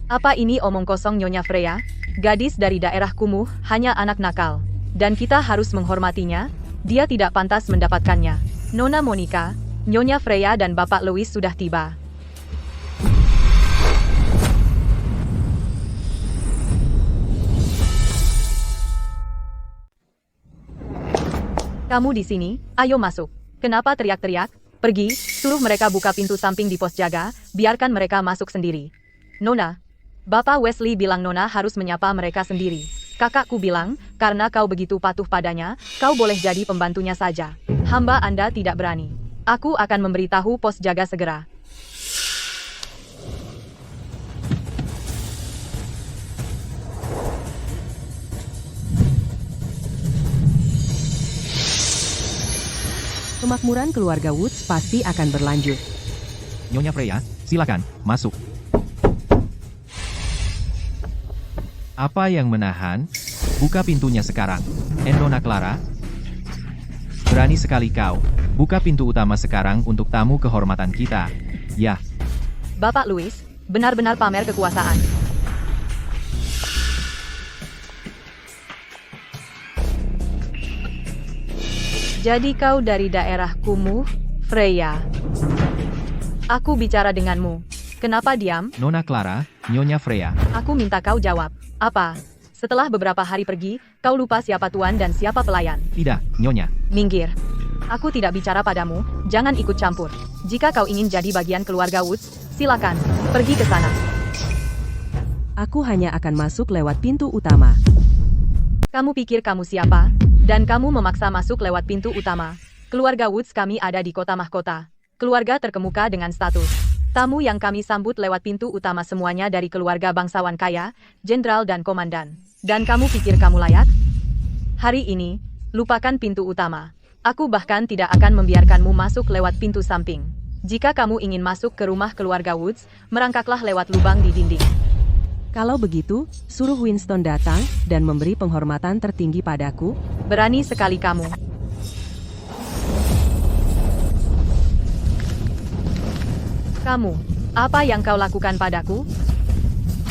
Apa ini omong kosong Nyonya Freya? Gadis dari daerah kumuh, hanya anak nakal. Dan kita harus menghormatinya. Dia tidak pantas mendapatkannya. Nona Monica, Nyonya Freya dan Bapak Louis sudah tiba. Kamu di sini, ayo masuk. Kenapa teriak-teriak? Pergi, suruh mereka buka pintu samping di pos jaga, biarkan mereka masuk sendiri. Nona, Bapak Wesley bilang Nona harus menyapa mereka sendiri. Kakakku bilang, karena kau begitu patuh padanya, kau boleh jadi pembantunya saja. Hamba Anda tidak berani. Aku akan memberitahu pos jaga segera. Kemakmuran keluarga Woods pasti akan berlanjut. Nyonya Freya, silakan, masuk. Apa yang menahan? Buka pintunya sekarang. Nona Clara. Berani sekali kau. Buka pintu utama sekarang untuk tamu kehormatan kita. Ya. Bapak Louis, benar-benar pamer kekuasaan. Jadi kau dari daerah kumuh, Freya. Aku bicara denganmu. Kenapa diam? Nona Clara, Nyonya Freya. Aku minta kau jawab. Apa? Setelah beberapa hari pergi, kau lupa siapa tuan dan siapa pelayan. Tidak, Nyonya. Minggir. Aku tidak bicara padamu, jangan ikut campur. Jika kau ingin jadi bagian keluarga Woods, silakan, pergi ke sana. Aku hanya akan masuk lewat pintu utama. Kamu pikir kamu siapa? Dan kamu memaksa masuk lewat pintu utama. Keluarga Woods kami ada di Kota Mahkota. Keluarga terkemuka dengan status. Tamu yang kami sambut lewat pintu utama semuanya dari keluarga bangsawan kaya, jenderal dan komandan. Dan kamu pikir kamu layak? Hari ini, lupakan pintu utama. Aku bahkan tidak akan membiarkanmu masuk lewat pintu samping. Jika kamu ingin masuk ke rumah keluarga Woods, merangkaklah lewat lubang di dinding. Kalau begitu, suruh Winston datang dan memberi penghormatan tertinggi padaku. Berani sekali kamu. Kamu, apa yang kau lakukan padaku?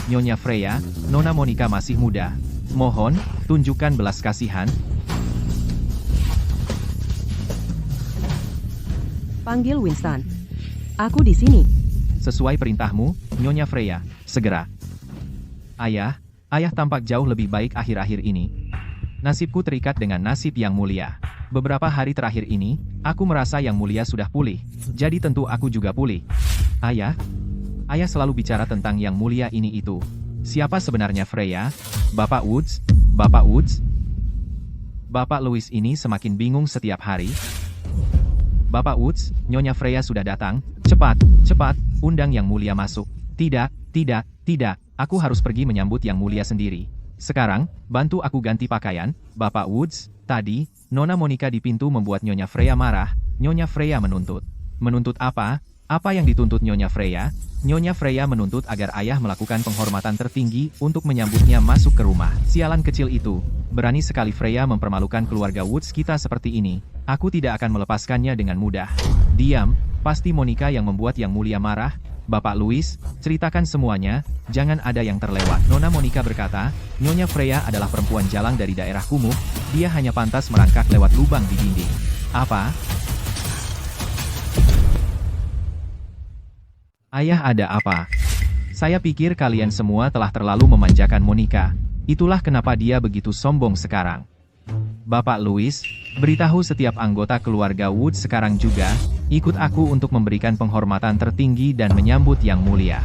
Nyonya Freya, Nona Monica masih muda. Mohon, tunjukkan belas kasihan. Panggil Winston. Aku di sini. Sesuai perintahmu, Nyonya Freya, segera. Ayah tampak jauh lebih baik akhir-akhir ini. Nasibku terikat dengan nasib Yang Mulia. Beberapa hari terakhir ini, aku merasa Yang Mulia sudah pulih. Jadi tentu aku juga pulih. Ayah selalu bicara tentang Yang Mulia ini itu. Siapa sebenarnya Freya? Bapak Woods? Bapak Woods? Bapak Louis ini semakin bingung setiap hari. Bapak Woods, Nyonya Freya sudah datang. Cepat, undang Yang Mulia masuk. Tidak. Aku harus pergi menyambut Yang Mulia sendiri. Sekarang, bantu aku ganti pakaian. Bapak Woods, tadi, Nona Monica di pintu membuat Nyonya Freya marah. Nyonya Freya menuntut. Menuntut apa? Apa yang dituntut Nyonya Freya? Nyonya Freya menuntut agar ayah melakukan penghormatan tertinggi untuk menyambutnya masuk ke rumah. Sialan kecil itu. Berani sekali Freya mempermalukan keluarga Woods kita seperti ini. Aku tidak akan melepaskannya dengan mudah. Diam, pasti Monica yang membuat Yang Mulia marah. Bapak Louis, ceritakan semuanya, jangan ada yang terlewat. Nona Monica berkata, Nyonya Freya adalah perempuan jalang dari daerah kumuh, dia hanya pantas merangkak lewat lubang di dinding. Apa? Ayah, ada apa? Saya pikir kalian semua telah terlalu memanjakan Monica. Itulah kenapa dia begitu sombong sekarang. Bapak Louis, beritahu setiap anggota keluarga Woods sekarang juga, ikut aku untuk memberikan penghormatan tertinggi dan menyambut Yang Mulia.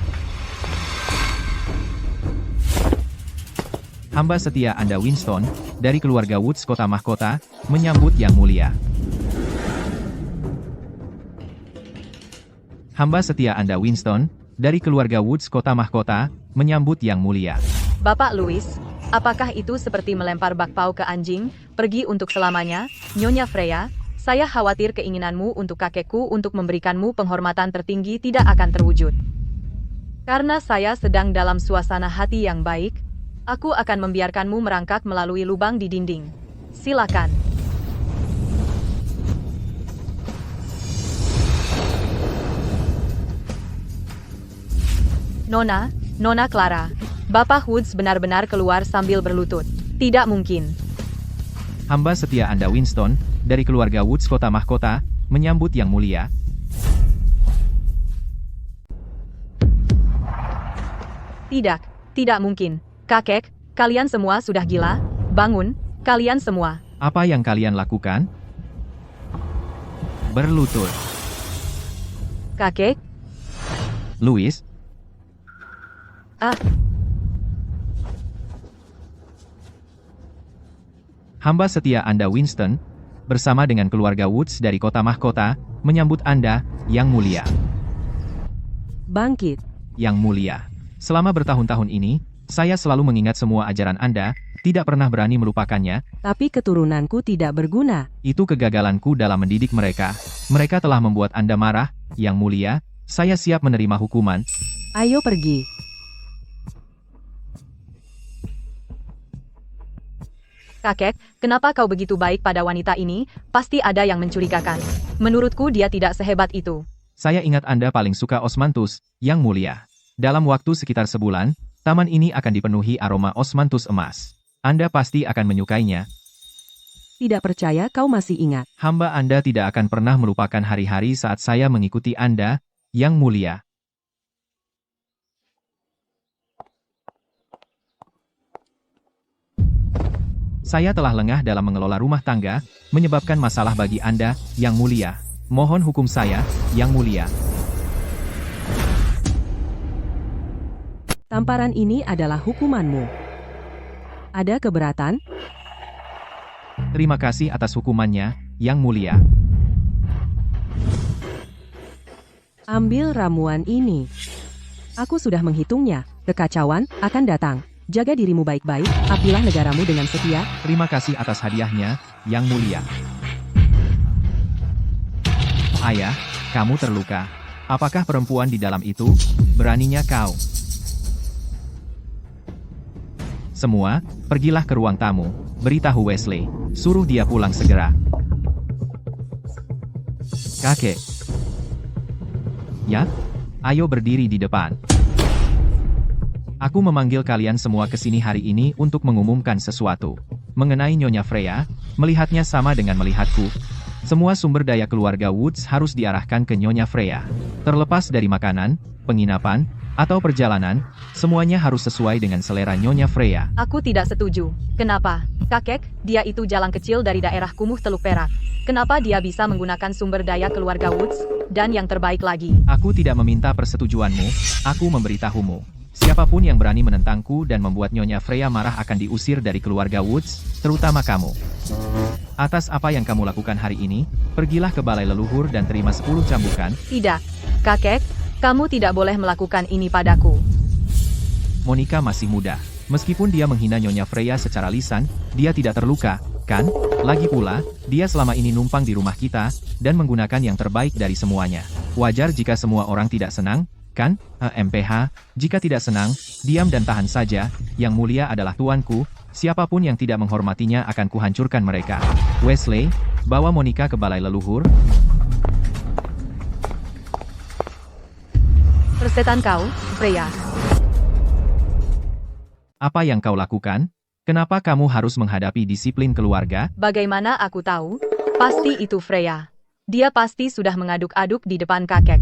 Hamba setia Anda Winston, dari keluarga Woods Kota Mahkota, menyambut Yang Mulia. Hamba setia Anda Winston, dari keluarga Woods Kota Mahkota, menyambut Yang Mulia. Bapak Louis, apakah itu seperti melempar bakpao ke anjing, pergi untuk selamanya? Nyonya Freya, saya khawatir keinginanmu untuk kakekku untuk memberikanmu penghormatan tertinggi tidak akan terwujud. Karena saya sedang dalam suasana hati yang baik, aku akan membiarkanmu merangkak melalui lubang di dinding. Silakan. Nona Clara. Bapak Woods benar-benar keluar sambil berlutut. Tidak mungkin. Hamba setia Anda Winston, dari keluarga Woods Kota Mahkota, menyambut Yang Mulia. Tidak mungkin. Kakek, kalian semua sudah gila? Bangun, kalian semua. Apa yang kalian lakukan? Berlutut. Kakek? Louis, hamba setia Anda Winston, bersama dengan keluarga Woods dari Kota Mahkota, menyambut Anda, Yang Mulia. Bangkit. Yang Mulia, selama bertahun-tahun ini, saya selalu mengingat semua ajaran Anda, tidak pernah berani melupakannya. Tapi keturunanku tidak berguna. Itu kegagalanku dalam mendidik mereka. Mereka telah membuat Anda marah, Yang Mulia. Saya siap menerima hukuman. Ayo pergi. Kakek, kenapa kau begitu baik pada wanita ini? Pasti ada yang mencurigakan. Menurutku dia tidak sehebat itu. Saya ingat Anda paling suka osmanthus, Yang Mulia. Dalam waktu sekitar sebulan, taman ini akan dipenuhi aroma osmanthus emas. Anda pasti akan menyukainya. Tidak percaya kau masih ingat. Hamba Anda tidak akan pernah melupakan hari-hari saat saya mengikuti Anda, Yang Mulia. Saya telah lengah dalam mengelola rumah tangga, menyebabkan masalah bagi Anda, Yang Mulia. Mohon hukum saya, Yang Mulia. Tamparan ini adalah hukumanmu. Ada keberatan? Terima kasih atas hukumannya, Yang Mulia. Ambil ramuan ini. Aku sudah menghitungnya. Kekacauan akan datang. Jaga dirimu baik-baik, abdilah negaramu dengan setia. Terima kasih atas hadiahnya, Yang Mulia. Ayah, kamu terluka. Apakah perempuan di dalam itu? Beraninya kau. Semua, pergilah ke ruang tamu. Beritahu Wesley. Suruh dia pulang segera. Kakek. Ya? Ayo berdiri di depan. Aku memanggil kalian semua ke sini hari ini untuk mengumumkan sesuatu. Mengenai Nyonya Freya, melihatnya sama dengan melihatku. Semua sumber daya keluarga Woods harus diarahkan ke Nyonya Freya. Terlepas dari makanan, penginapan, atau perjalanan, semuanya harus sesuai dengan selera Nyonya Freya. Aku tidak setuju. Kenapa? Kakek, dia itu jalang kecil dari daerah kumuh Teluk Perak. Kenapa dia bisa menggunakan sumber daya keluarga Woods? Dan yang terbaik lagi. Aku tidak meminta persetujuanmu, aku memberitahumu. Siapapun yang berani menentangku dan membuat Nyonya Freya marah akan diusir dari keluarga Woods, terutama kamu. Atas apa yang kamu lakukan hari ini, pergilah ke balai leluhur dan terima 10 cambukan. Tidak. Kakek, kamu tidak boleh melakukan ini padaku. Monica masih muda. Meskipun dia menghina Nyonya Freya secara lisan, dia tidak terluka, kan? Lagi pula, dia selama ini numpang di rumah kita, dan menggunakan yang terbaik dari semuanya. Wajar jika semua orang tidak senang, kan? MPH, jika tidak senang, diam dan tahan saja. Yang mulia adalah tuanku, siapapun yang tidak menghormatinya akan kuhancurkan mereka. Wesley, bawa Monica ke balai leluhur. Persetan kau, Freya. Apa yang kau lakukan? Kenapa kamu harus menghadapi disiplin keluarga? Bagaimana aku tahu? Pasti itu Freya. Dia pasti sudah mengaduk-aduk di depan kakek.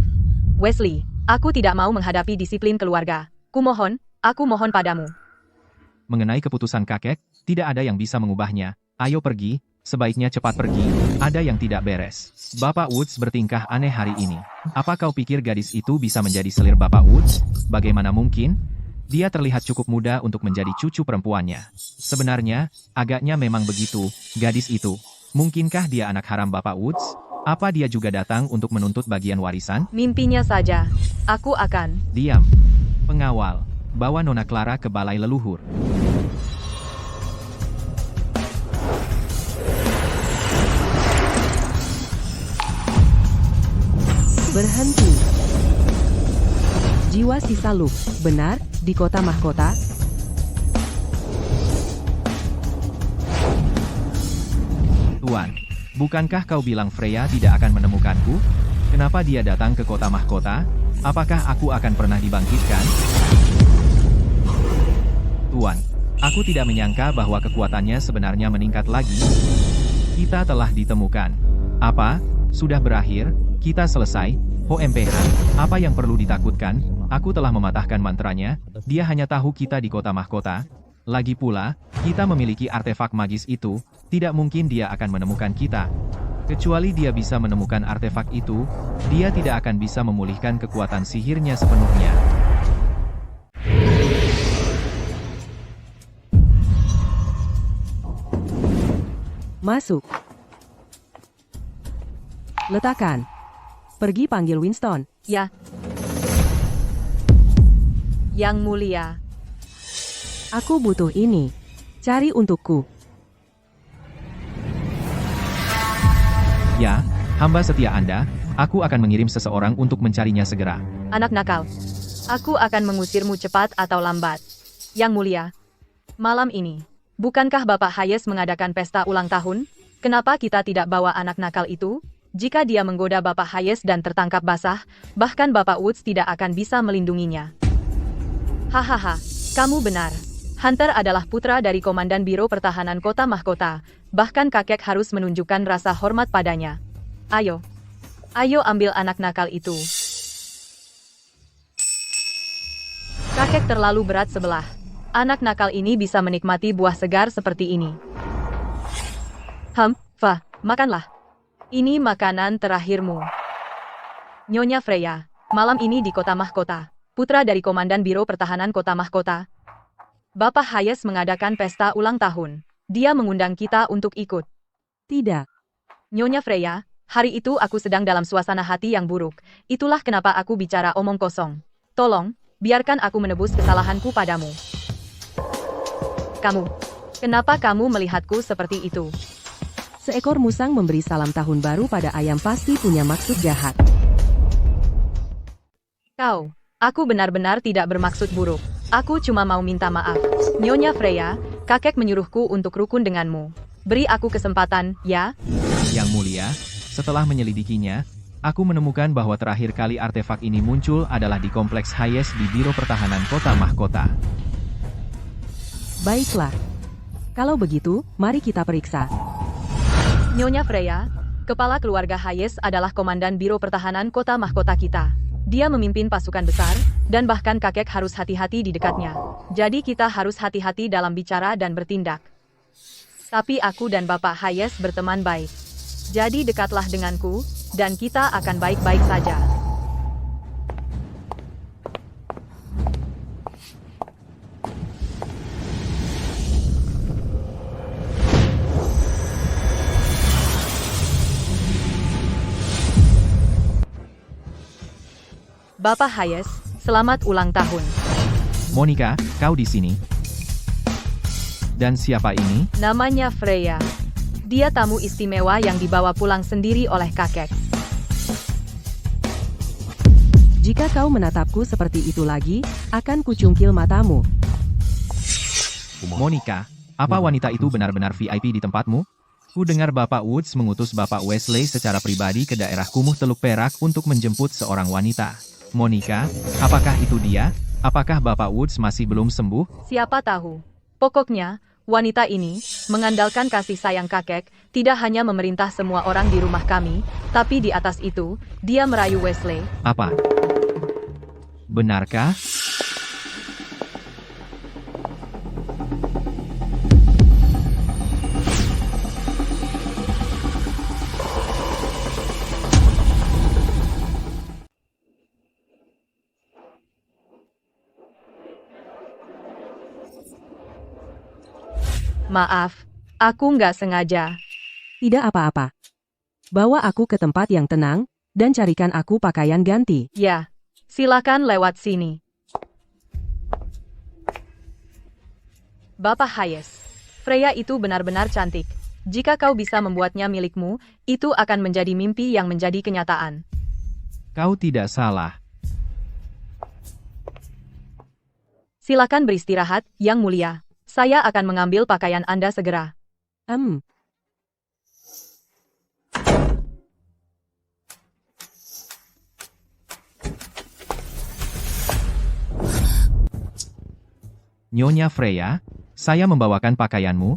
Wesley, aku tidak mau menghadapi disiplin keluarga. Kumohon, aku mohon padamu. Mengenai keputusan kakek, tidak ada yang bisa mengubahnya. Ayo pergi, sebaiknya cepat pergi. Ada yang tidak beres. Bapak Woods bertingkah aneh hari ini. Apa kau pikir gadis itu bisa menjadi selir Bapak Woods? Bagaimana mungkin? Dia terlihat cukup muda untuk menjadi cucu perempuannya. Sebenarnya, agaknya memang begitu, gadis itu. Mungkinkah dia anak haram Bapak Woods? Apa dia juga datang untuk menuntut bagian warisan? Mimpinya saja. Aku akan. Diam. Pengawal, bawa Nona Clara ke balai leluhur. Berhenti. Jiwa sisa Luke, benar, di kota mahkota? Tuan, bukankah kau bilang Freya tidak akan menemukanku? Kenapa dia datang ke kota mahkota? Apakah aku akan pernah dibangkitkan? Tuan, aku tidak menyangka bahwa kekuatannya sebenarnya meningkat lagi. Kita telah ditemukan. Apa? Sudah berakhir? Kita selesai? MPH, apa yang perlu ditakutkan? Aku telah mematahkan mantranya. Dia hanya tahu kita di kota mahkota. Lagi pula, kita memiliki artefak magis itu. Tidak mungkin dia akan menemukan kita. Kecuali dia bisa menemukan artefak itu, dia tidak akan bisa memulihkan kekuatan sihirnya sepenuhnya. Masuk. Letakkan. Pergi panggil Winston. Ya. Yang mulia. Aku butuh ini. Cari untukku. Ya, hamba setia Anda, aku akan mengirim seseorang untuk mencarinya segera. Anak nakal. Aku akan mengusirmu cepat atau lambat. Yang mulia. Malam ini, bukankah Bapak Hayes mengadakan pesta ulang tahun? Kenapa kita tidak bawa anak nakal itu? Jika dia menggoda Bapak Hayes dan tertangkap basah, bahkan Bapak Woods tidak akan bisa melindunginya. Hahaha, kamu benar. Hunter adalah putra dari Komandan Biro Pertahanan Kota Mahkota, bahkan kakek harus menunjukkan rasa hormat padanya. Ayo. Ayo ambil anak nakal itu. Kakek terlalu berat sebelah. Anak nakal ini bisa menikmati buah segar seperti ini. Makanlah. Ini makanan terakhirmu. Nyonya Freya, malam ini di Kota Mahkota, putra dari Komandan Biro Pertahanan Kota Mahkota, Bapak Hayes mengadakan pesta ulang tahun. Dia mengundang kita untuk ikut. Tidak. Nyonya Freya, hari itu aku sedang dalam suasana hati yang buruk. Itulah kenapa aku bicara omong kosong. Tolong, biarkan aku menebus kesalahanku padamu. Kenapa kamu melihatku seperti itu? Seekor musang memberi salam tahun baru pada ayam pasti punya maksud jahat. Aku benar-benar tidak bermaksud buruk. Aku cuma mau minta maaf. Nyonya Freya, kakek menyuruhku untuk rukun denganmu. Beri aku kesempatan, ya? Yang mulia, setelah menyelidikinya, aku menemukan bahwa terakhir kali artefak ini muncul adalah di kompleks Hayes di Biro Pertahanan Kota Mahkota. Baiklah. Kalau begitu, mari kita periksa. Nyonya Freya, kepala keluarga Hayes adalah Komandan Biro Pertahanan Kota Mahkota kita. Dia memimpin pasukan besar, dan bahkan kakek harus hati-hati di dekatnya. Jadi kita harus hati-hati dalam bicara dan bertindak. Tapi aku dan Bapak Hayes berteman baik. Jadi dekatlah denganku, dan kita akan baik-baik saja. Bapak Hayes, selamat ulang tahun. Monica, kau di sini. Dan siapa ini? Namanya Freya. Dia tamu istimewa yang dibawa pulang sendiri oleh kakek. Jika kau menatapku seperti itu lagi, akan kucungkil matamu. Monica, apa wanita itu benar-benar VIP di tempatmu? Ku dengar Bapak Woods mengutus Bapak Wesley secara pribadi ke daerah Kumuh Teluk Perak untuk menjemput seorang wanita. Monica, apakah itu dia? Apakah Bapak Woods masih belum sembuh? Siapa tahu. Pokoknya, wanita ini mengandalkan kasih sayang kakek, tidak hanya memerintah semua orang di rumah kami, tapi di atas itu, dia merayu Wesley. Apa? Benarkah? Maaf, aku nggak sengaja. Tidak apa-apa. Bawa aku ke tempat yang tenang, dan carikan aku pakaian ganti. Ya, silakan lewat sini. Bapak Hayes, Freya itu benar-benar cantik. Jika kau bisa membuatnya milikmu, itu akan menjadi mimpi yang menjadi kenyataan. Kau tidak salah. Silakan beristirahat, Yang Mulia. Saya akan mengambil pakaian Anda segera. Nyonya Freya, saya membawakan pakaianmu.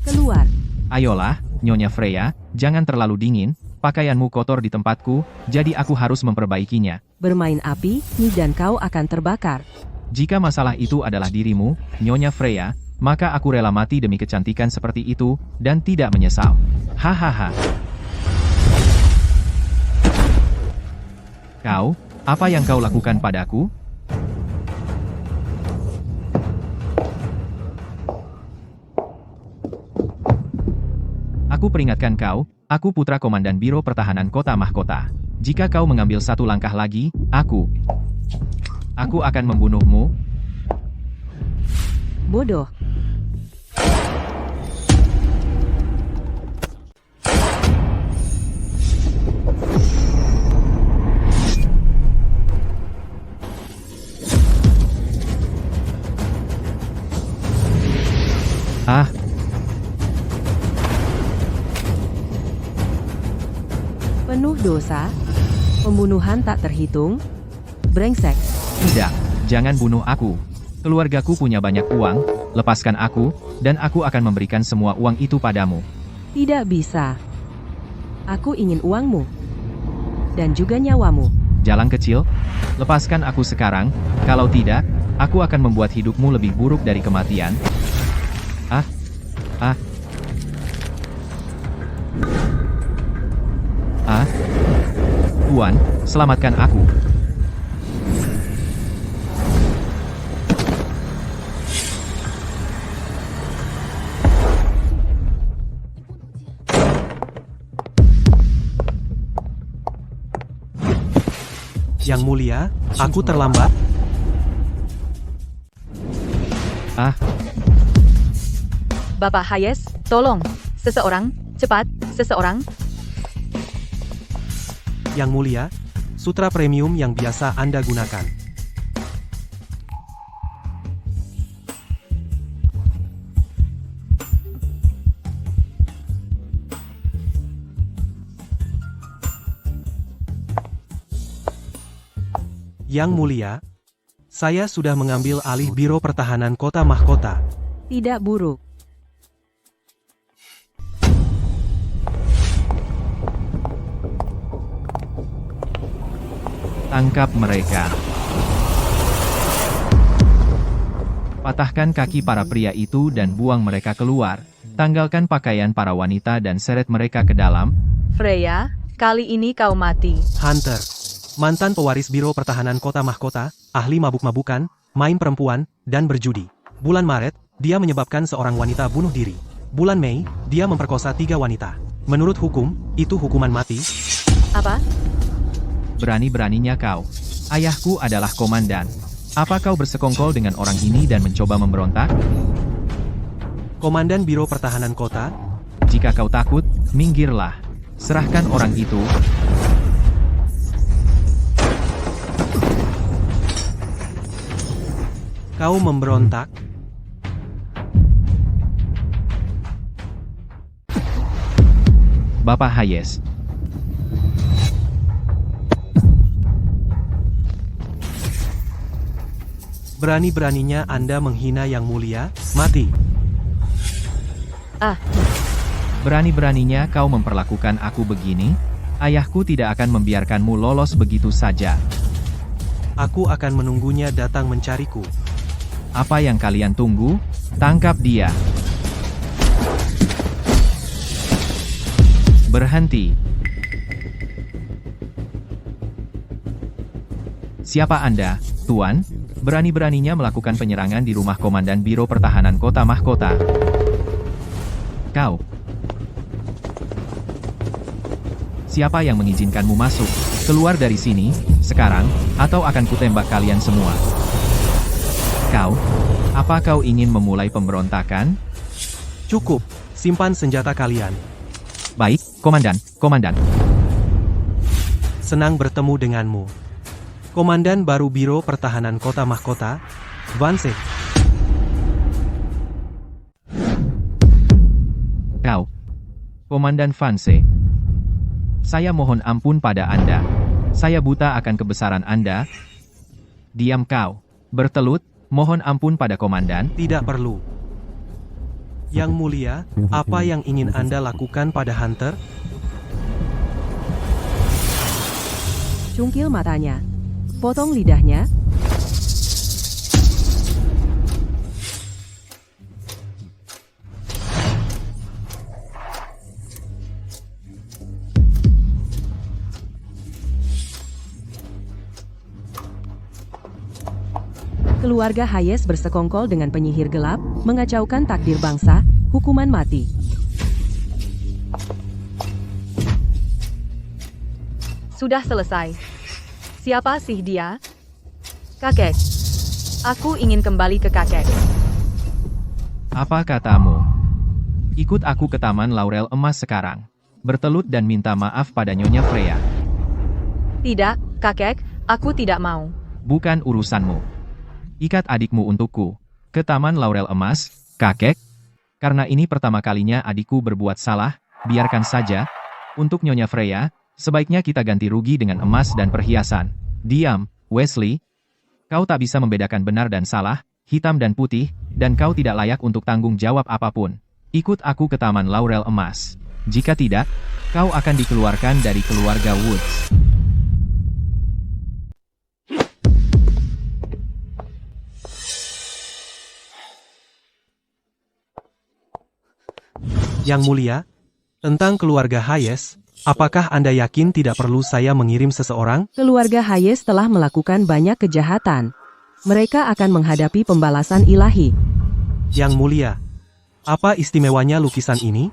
Keluar. Ayolah, Nyonya Freya, jangan terlalu dingin, pakaianmu kotor di tempatku, jadi aku harus memperbaikinya. Bermain api, dan kau akan terbakar. Jika masalah itu adalah dirimu, Nyonya Freya, maka aku rela mati demi kecantikan seperti itu, dan tidak menyesal. Hahaha. Kau, apa yang kau lakukan padaku? Aku peringatkan kau, aku putra Komandan Biro Pertahanan Kota Mahkota. Jika kau mengambil satu langkah lagi, aku akan membunuhmu. Bodoh. Ah, Penuh dosa. Pembunuhan tak terhitung. Brengsek. tidak, jangan bunuh aku. Keluargaku punya banyak uang, lepaskan aku, dan aku akan memberikan semua uang itu padamu. Tidak bisa. Aku ingin uangmu. Dan juga nyawamu. Jalan kecil, lepaskan aku sekarang, kalau tidak, aku akan membuat hidupmu lebih buruk dari kematian. Tuan, selamatkan aku. Yang Mulia, aku terlambat. Bapak Hayes, tolong. Seseorang, cepat, seseorang. Yang Mulia, sutra premium yang biasa Anda gunakan. Yang Mulia, saya sudah mengambil alih Biro Pertahanan Kota Mahkota. Tidak buruk. Tangkap mereka. Patahkan kaki para pria itu dan buang mereka keluar. Tanggalkan pakaian para wanita dan seret mereka ke dalam. Freya, kali ini kau mati. Hunter, mantan pewaris Biro Pertahanan Kota Mahkota, ahli mabuk-mabukan, main perempuan, dan berjudi. Bulan Maret, dia menyebabkan seorang wanita bunuh diri. Bulan Mei, dia memperkosa 3 wanita. Menurut hukum, itu hukuman mati. Apa? Berani-beraninya kau. Ayahku adalah komandan. Apa kau bersekongkol dengan orang ini dan mencoba memberontak? Komandan Biro Pertahanan Kota, Jika kau takut, minggirlah. Serahkan orang itu. Kau memberontak? Bapak Hayes. Berani-beraninya Anda menghina Yang Mulia, mati. Berani-beraninya kau memperlakukan aku begini? Ayahku tidak akan membiarkanmu lolos begitu saja. Aku akan menunggunya datang mencariku. Apa yang kalian tunggu? Tangkap dia. Berhenti. Siapa Anda, Tuan? Berani-beraninya melakukan penyerangan di rumah Komandan Biro Pertahanan Kota Mahkota. Kau. Siapa yang mengizinkanmu masuk? Keluar dari sini, sekarang, atau akan kutembak kalian semua. Kau? Apa kau ingin memulai pemberontakan? Cukup, simpan senjata kalian. Baik, Komandan. Senang bertemu denganmu. Komandan baru Biro Pertahanan Kota Mahkota, Vance. Kau. Komandan Vance. Saya mohon ampun pada Anda. Saya buta akan kebesaran Anda. Diam kau. Bertelut, mohon ampun pada Komandan. Tidak perlu. Yang Mulia, apa yang ingin Anda lakukan pada Hunter? Cungkil matanya. Potong lidahnya. Keluarga Hayes bersekongkol dengan penyihir gelap, mengacaukan takdir bangsa, hukuman mati. Sudah selesai. Siapa sih dia? Kakek. Aku ingin kembali ke kakek. Apa katamu? Ikut aku ke Taman Laurel Emas sekarang. Bertelut dan minta maaf pada Nyonya Freya. Tidak, kakek, aku tidak mau. Bukan urusanmu. Ikat adikmu untukku. Ke Taman Laurel Emas, kakek. Karena ini pertama kalinya adikku berbuat salah, biarkan saja. Untuk Nyonya Freya, sebaiknya kita ganti rugi dengan emas dan perhiasan. Diam, Wesley. Kau tak bisa membedakan benar dan salah, hitam dan putih, dan kau tidak layak untuk tanggung jawab apapun. Ikut aku ke Taman Laurel Emas. Jika tidak, kau akan dikeluarkan dari keluarga Woods. Yang Mulia, tentang keluarga Hayes, apakah Anda yakin tidak perlu saya mengirim seseorang? Keluarga Hayes telah melakukan banyak kejahatan. Mereka akan menghadapi pembalasan ilahi. Yang Mulia, apa istimewanya lukisan ini?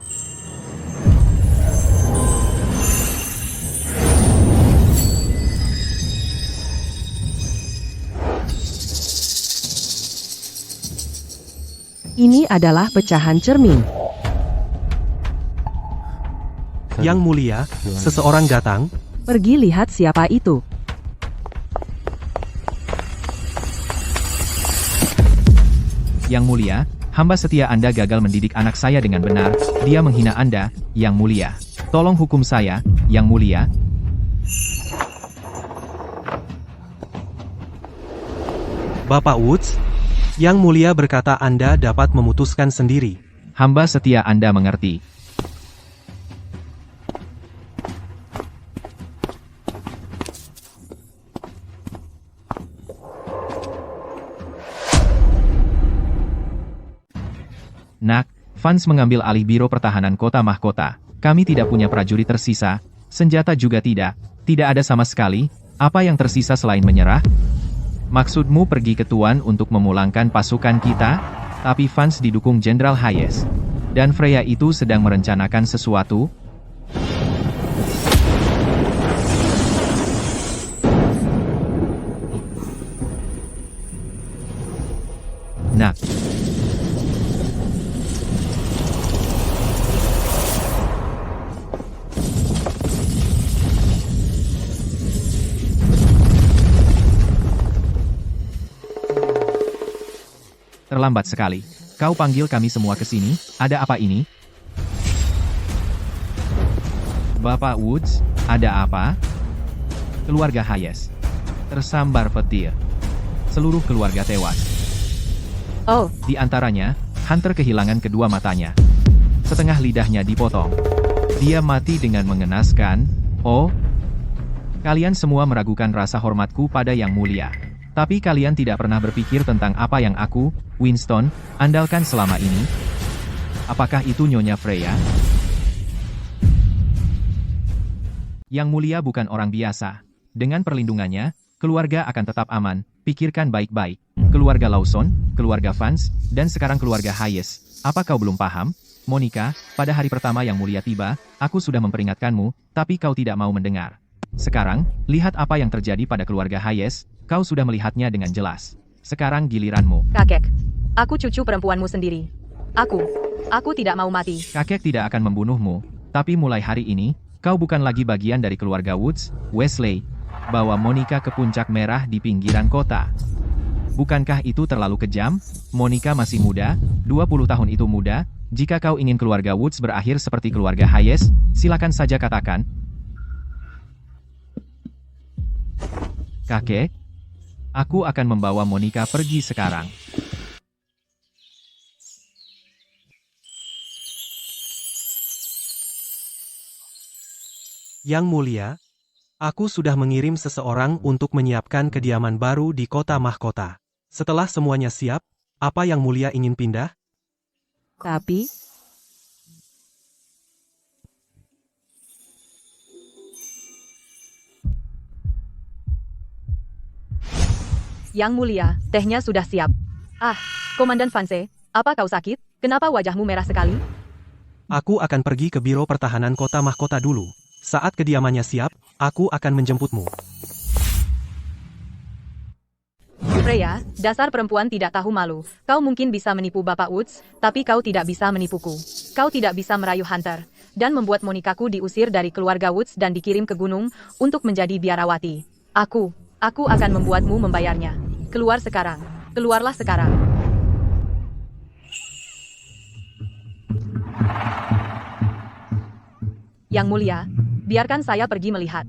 Ini adalah pecahan cermin. Yang Mulia, seseorang datang. Pergi lihat siapa itu. Yang Mulia, hamba setia Anda gagal mendidik anak saya dengan benar. Dia menghina Anda, Yang Mulia. Tolong hukum saya, Yang Mulia. Bapak Woods, Yang Mulia berkata Anda dapat memutuskan sendiri. Hamba setia Anda mengerti. Nak, Vance mengambil alih Biro Pertahanan Kota Mahkota. Kami tidak punya prajurit tersisa, senjata juga tidak ada sama sekali. Apa yang tersisa selain menyerah? Maksudmu pergi ke Tuan untuk memulangkan pasukan kita? Tapi Vance didukung Jenderal Hayes. Dan Freya itu sedang merencanakan sesuatu? Nak. terlambat sekali. Kau panggil kami semua ke sini, ada apa ini? Bapak Woods, ada apa? Keluarga Hayes tersambar petir. Seluruh keluarga tewas. Oh, Di antaranya, Hunter kehilangan kedua matanya. Setengah lidahnya dipotong. Dia mati dengan mengenaskan. Oh, kalian semua meragukan rasa hormatku pada Yang Mulia. Tapi kalian tidak pernah berpikir tentang apa yang aku, Winston, andalkan selama ini. Apakah itu Nyonya Freya? Yang Mulia bukan orang biasa. Dengan perlindungannya, keluarga akan tetap aman. Pikirkan baik-baik. Keluarga Lawson, keluarga Vance, dan sekarang keluarga Hayes. Apa kau belum paham? Monica, pada hari pertama Yang Mulia tiba, aku sudah memperingatkanmu, tapi kau tidak mau mendengar. Sekarang, lihat apa yang terjadi pada keluarga Hayes, kau sudah melihatnya dengan jelas. Sekarang giliranmu. kakek. Aku cucu perempuanmu sendiri. Aku tidak mau mati. Kakek tidak akan membunuhmu, tapi mulai hari ini, kau bukan lagi bagian dari keluarga Woods, Wesley. Bawa Monica ke puncak merah di pinggiran kota. Bukankah itu terlalu kejam? Monica masih muda, 20 tahun itu muda. Jika kau ingin keluarga Woods berakhir seperti keluarga Hayes, silakan saja katakan. Kakek, aku akan membawa Monica pergi sekarang. Yang Mulia, aku sudah mengirim seseorang untuk menyiapkan kediaman baru di kota mahkota. Setelah semuanya siap, apa Yang Mulia ingin pindah? Tapi, Yang Mulia, tehnya sudah siap. Ah, Komandan Vance, apa kau sakit? Kenapa wajahmu merah sekali? Aku akan pergi ke Biro Pertahanan Kota Mahkota dulu. Saat kediamannya siap, aku akan menjemputmu. Freya, dasar perempuan tidak tahu malu. Kau mungkin bisa menipu Bapak Woods, tapi kau tidak bisa menipuku. Kau tidak bisa merayu Hunter, dan membuat Monikaku diusir dari keluarga Woods dan dikirim ke gunung untuk menjadi biarawati. Aku akan membuatmu membayarnya. Keluar sekarang. Keluarlah sekarang. Yang Mulia, biarkan saya pergi melihat.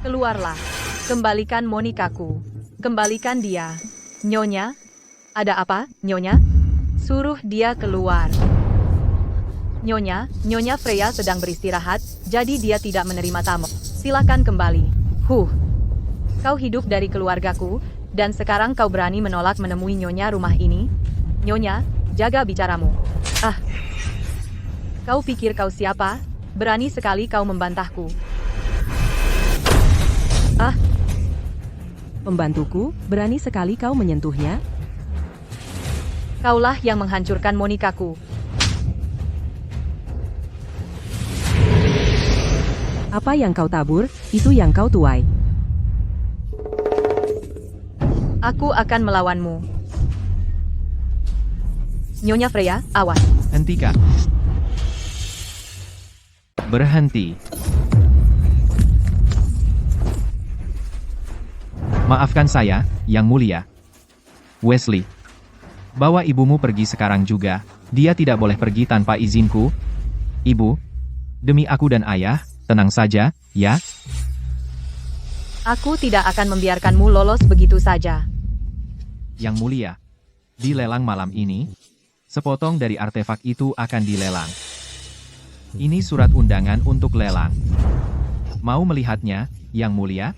Keluarlah. Kembalikan Monikaku. Kembalikan dia. Nyonya? Ada apa, Nyonya? Suruh dia keluar. Nyonya Freya sedang beristirahat, jadi dia tidak menerima tamu. Silakan kembali. Kau hidup dari keluargaku, dan sekarang kau berani menolak menemui Nyonya rumah ini? Nyonya, jaga bicaramu. Kau pikir kau siapa? Berani sekali kau membantahku. pembantuku, berani sekali kau menyentuhnya? Kaulah yang menghancurkan Monikaku. Apa yang kau tabur, itu yang kau tuai. Aku akan melawanmu. Nyonya Freya, awas. Hentikan. Berhenti. Maafkan saya, Yang Mulia. Wesley. Bawa ibumu pergi sekarang juga. Dia tidak boleh pergi tanpa izinku. Ibu. Demi aku dan ayah, tenang saja, ya? Aku tidak akan membiarkanmu lolos begitu saja. Yang Mulia. Di lelang malam ini, sepotong dari artefak itu akan dilelang. Ini surat undangan untuk lelang. Mau melihatnya, Yang Mulia?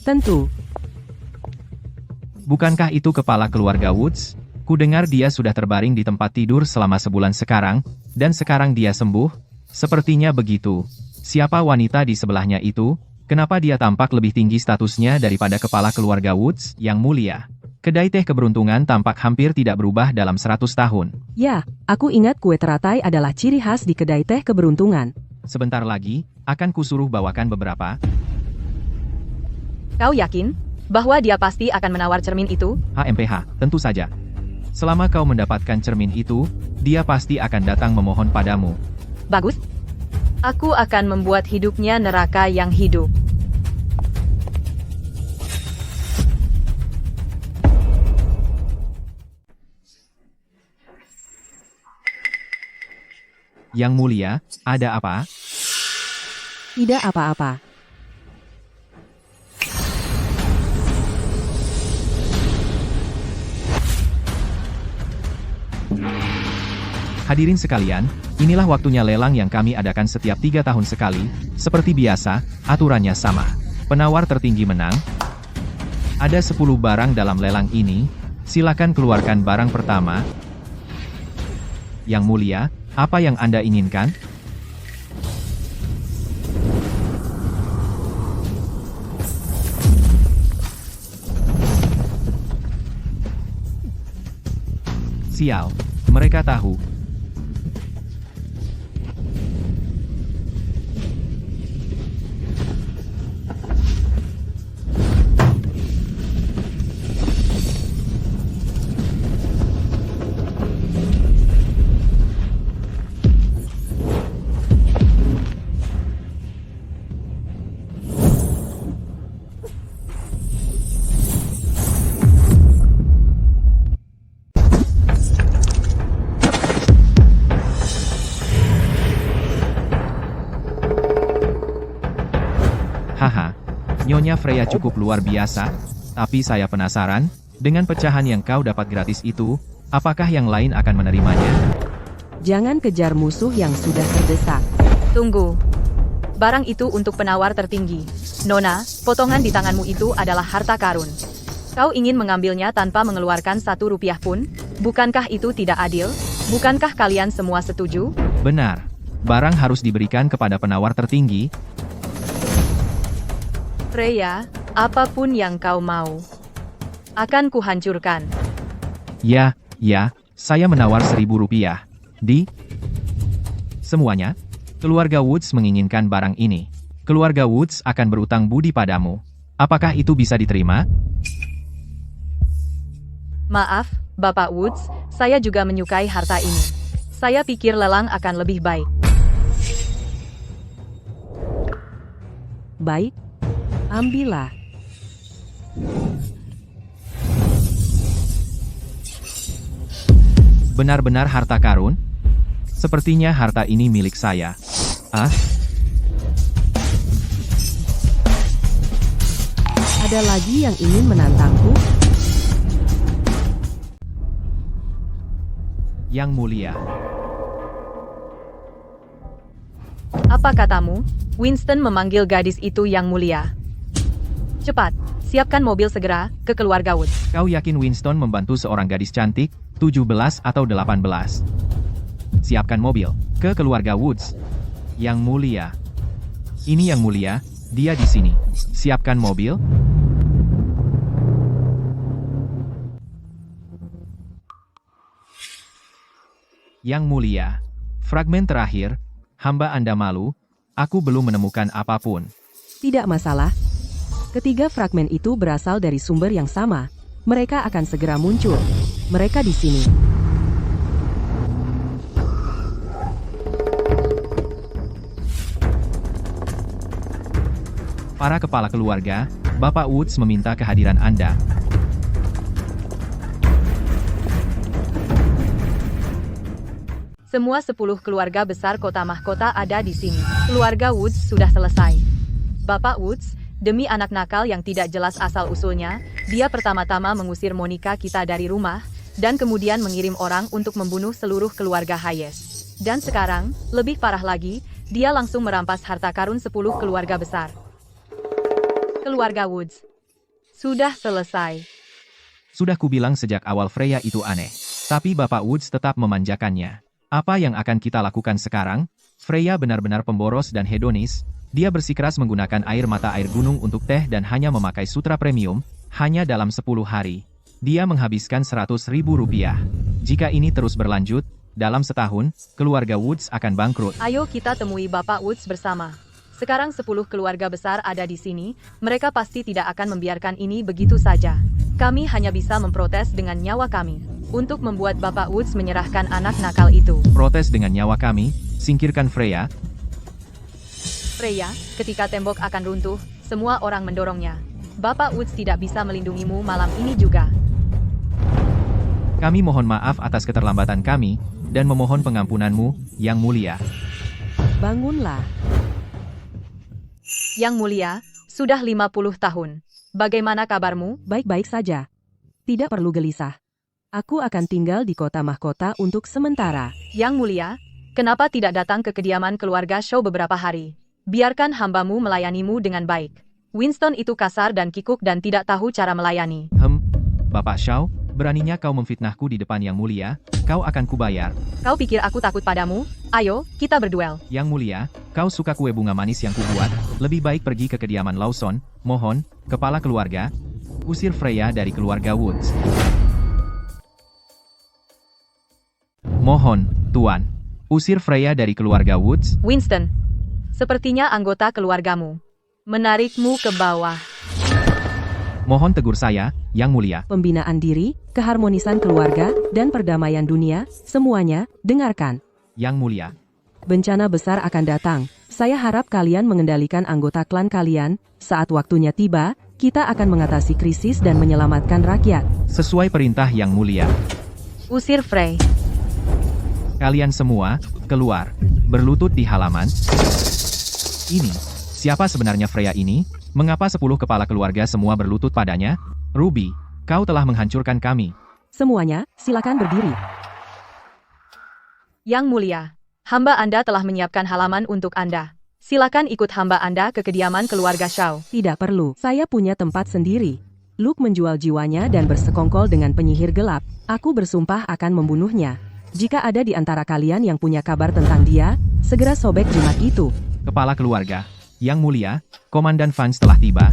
Tentu. Bukankah itu kepala keluarga Woods? Kudengar dia sudah terbaring di tempat tidur selama sebulan sekarang, dan sekarang dia sembuh? Sepertinya begitu. Siapa wanita di sebelahnya itu? Kenapa dia tampak lebih tinggi statusnya daripada kepala keluarga Woods, Yang Mulia? Kedai teh keberuntungan tampak hampir tidak berubah dalam 100 tahun. Ya, aku ingat kue teratai adalah ciri khas di kedai teh keberuntungan. Sebentar lagi, akan kusuruh bawakan beberapa. Kau yakin bahwa dia pasti akan menawar cermin itu? HMPH, tentu saja. Selama kau mendapatkan cermin itu, dia pasti akan datang memohon padamu. Bagus. Aku akan membuat hidupnya neraka yang hidup. Yang Mulia, ada apa? Tidak apa-apa. Hadirin sekalian, inilah waktunya lelang yang kami adakan setiap 3 tahun sekali. Seperti biasa, aturannya sama. Penawar tertinggi menang. Ada 10 barang dalam lelang ini. Silakan keluarkan barang pertama. Yang Mulia, apa yang Anda inginkan? Sial, mereka tahu. Haha, Nyonya Freya cukup luar biasa, tapi saya penasaran, dengan pecahan yang kau dapat gratis itu, apakah yang lain akan menerimanya? Jangan kejar musuh yang sudah terdesak. Tunggu. Barang itu untuk penawar tertinggi. Nona, potongan di tanganmu itu adalah harta karun. Kau ingin mengambilnya tanpa mengeluarkan 1 rupiah pun? Bukankah itu tidak adil? Bukankah kalian semua setuju? Benar, barang harus diberikan kepada penawar tertinggi. Freya, apapun yang kau mau, akan kuhancurkan. Ya, saya menawar 1.000 rupiah. Semuanya, keluarga Woods menginginkan barang ini. Keluarga Woods akan berutang budi padamu. Apakah itu bisa diterima? Maaf, Bapak Woods, saya juga menyukai harta ini. Saya pikir lelang akan lebih baik. Baik, ambillah. Benar-benar harta karun? Sepertinya harta ini milik saya. Ah? Ada lagi yang ingin menantangku? Yang Mulia. Apa katamu? Winston memanggil gadis itu Yang Mulia. Cepat, siapkan mobil segera ke keluarga Woods. Kau yakin Winston membantu seorang gadis cantik, 17 atau 18? Siapkan mobil ke keluarga Woods. Yang Mulia. Ini Yang Mulia, dia di sini. Siapkan mobil. Yang Mulia. Fragmen terakhir, hamba Anda malu, aku belum menemukan apapun. Tidak masalah. Ketiga fragmen itu berasal dari sumber yang sama. Mereka akan segera muncul. Mereka di sini. Para kepala keluarga, Bapak Woods meminta kehadiran Anda. Semua 10 keluarga besar kota mahkota ada di sini. Keluarga Woods sudah selesai. Bapak Woods, demi anak nakal yang tidak jelas asal-usulnya, dia pertama-tama mengusir Monica kita dari rumah, dan kemudian mengirim orang untuk membunuh seluruh keluarga Hayes. Dan sekarang, lebih parah lagi, dia langsung merampas harta karun 10 keluarga besar. Keluarga Woods sudah selesai. Sudah kubilang sejak awal Freya itu aneh. Tapi Bapak Woods tetap memanjakannya. Apa yang akan kita lakukan sekarang? Freya benar-benar pemboros dan hedonis. Dia bersikeras menggunakan air mata air gunung untuk teh dan hanya memakai sutra premium. Hanya dalam 10 hari, dia menghabiskan 100.000 rupiah. Jika ini terus berlanjut, dalam setahun, keluarga Woods akan bangkrut. Ayo kita temui Bapak Woods bersama. Sekarang 10 keluarga besar ada di sini, mereka pasti tidak akan membiarkan ini begitu saja. Kami hanya bisa memprotes dengan nyawa kami, untuk membuat Bapak Woods menyerahkan anak nakal itu. Protes dengan nyawa kami, singkirkan Freya. Freya, ketika tembok akan runtuh, semua orang mendorongnya. Bapak Woods tidak bisa melindungimu malam ini juga. Kami mohon maaf atas keterlambatan kami, dan memohon pengampunanmu, Yang Mulia. Bangunlah. Yang Mulia, sudah 50 tahun. Bagaimana kabarmu? Baik-baik saja. Tidak perlu gelisah. Aku akan tinggal di kota mahkota untuk sementara. Yang Mulia, kenapa tidak datang ke kediaman keluarga Shaw beberapa hari? Biarkan hambamu melayanimu dengan baik. Winston itu kasar dan kikuk dan tidak tahu cara melayani. Bapak Shaw, beraninya kau memfitnahku di depan Yang Mulia, kau akan kubayar. Kau pikir aku takut padamu? Ayo, kita berduel. Yang Mulia, kau suka kue bunga manis yang kubuat, lebih baik pergi ke kediaman Lawson, mohon, kepala keluarga, usir Freya dari keluarga Woods. Mohon, Tuan, usir Freya dari keluarga Woods. Winston, sepertinya anggota keluargamu menarikmu ke bawah. Mohon tegur saya, Yang Mulia. Pembinaan diri, keharmonisan keluarga, dan perdamaian dunia, semuanya, dengarkan. Yang Mulia. Bencana besar akan datang. Saya harap kalian mengendalikan anggota klan kalian. Saat waktunya tiba, kita akan mengatasi krisis dan menyelamatkan rakyat. Sesuai perintah Yang Mulia. Usir Frey. Kalian semua, keluar. Berlutut di halaman. Ini, siapa sebenarnya Freya ini? Mengapa 10 kepala keluarga semua berlutut padanya? Ruby, kau telah menghancurkan kami. Semuanya, silakan berdiri. Yang Mulia, hamba Anda telah menyiapkan halaman untuk Anda. Silakan ikut hamba Anda ke kediaman keluarga Shaw. Tidak perlu, saya punya tempat sendiri. Luke menjual jiwanya dan bersekongkol dengan penyihir gelap. Aku bersumpah akan membunuhnya. Jika ada di antara kalian yang punya kabar tentang dia, segera sobek jimat itu. Kepala keluarga, Yang Mulia, Komandan Vance telah tiba.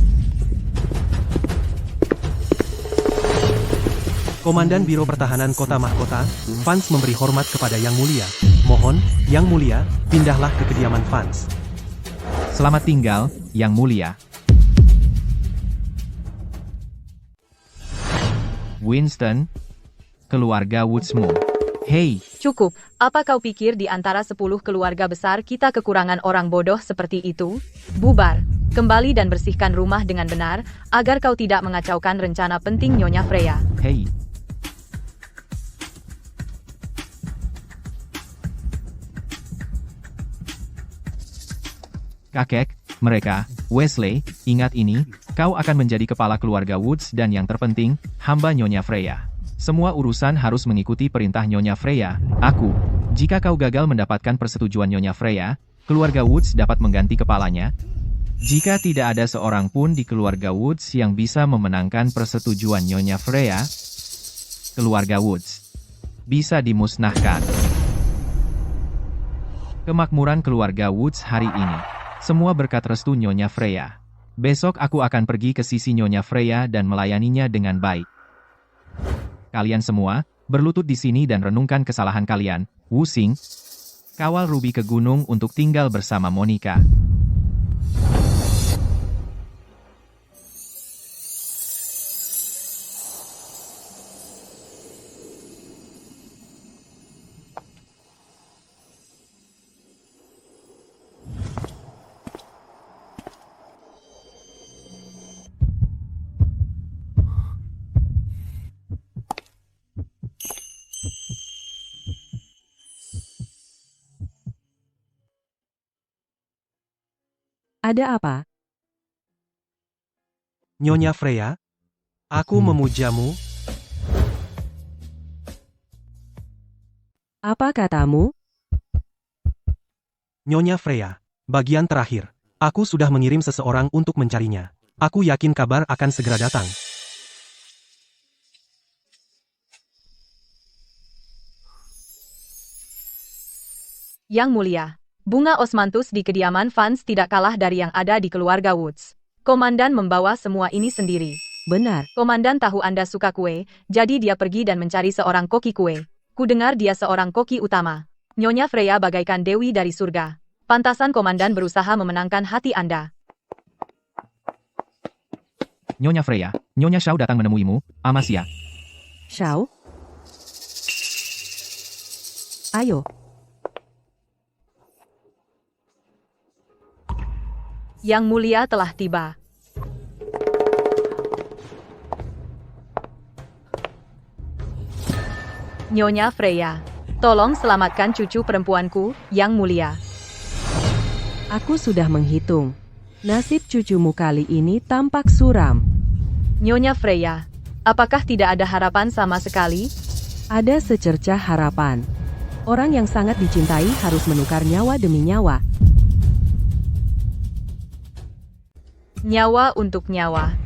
Komandan Biro Pertahanan Kota Mahkota, Vance memberi hormat kepada Yang Mulia. Mohon, Yang Mulia, pindahlah ke kediaman Vance. Selamat tinggal, Yang Mulia. Winston, keluarga Woodsmo. Hei, Cukup, apa kau pikir di antara 10 keluarga besar kita kekurangan orang bodoh seperti itu? Bubar, kembali dan bersihkan rumah dengan benar, agar kau tidak mengacaukan rencana penting Nyonya Freya. hei. Kakek, mereka, Wesley, ingat ini, kau akan menjadi kepala keluarga Woods dan yang terpenting, hamba Nyonya Freya. Semua urusan harus mengikuti perintah Nyonya Freya. Jika kau gagal mendapatkan persetujuan Nyonya Freya, keluarga Woods dapat mengganti kepalanya. Jika tidak ada seorang pun di keluarga Woods yang bisa memenangkan persetujuan Nyonya Freya, keluarga Woods bisa dimusnahkan. Kemakmuran keluarga Woods hari ini. Semua berkat restu Nyonya Freya. Besok aku akan pergi ke sisi Nyonya Freya dan melayaninya dengan baik. Kalian semua, berlutut di sini dan renungkan kesalahan kalian. Wu Xing, kawal Ruby ke gunung untuk tinggal bersama Monica. Ada apa? Nyonya Freya, aku memujamu. Apa katamu? Nyonya Freya, bagian terakhir. Aku sudah mengirim seseorang untuk mencarinya. Aku yakin kabar akan segera datang. Yang Mulia, bunga osmanthus di kediaman Vance tidak kalah dari yang ada di keluarga Woods. Komandan membawa semua ini sendiri. Benar. Komandan tahu Anda suka kue, jadi dia pergi dan mencari seorang koki kue. Kudengar dia seorang koki utama. Nyonya Freya bagaikan dewi dari surga. Pantasan komandan berusaha memenangkan hati Anda. Nyonya Freya, Nyonya Shaw datang menemuimu, Amasia. Shaw? Ayo. Yang Mulia telah tiba. Nyonya Freya. Tolong selamatkan cucu perempuanku, Yang Mulia. Aku sudah menghitung. Nasib cucumu kali ini tampak suram. Nyonya Freya, apakah tidak ada harapan sama sekali? Ada secercah harapan. Orang yang sangat dicintai harus menukar nyawa demi nyawa. Nyawa untuk nyawa.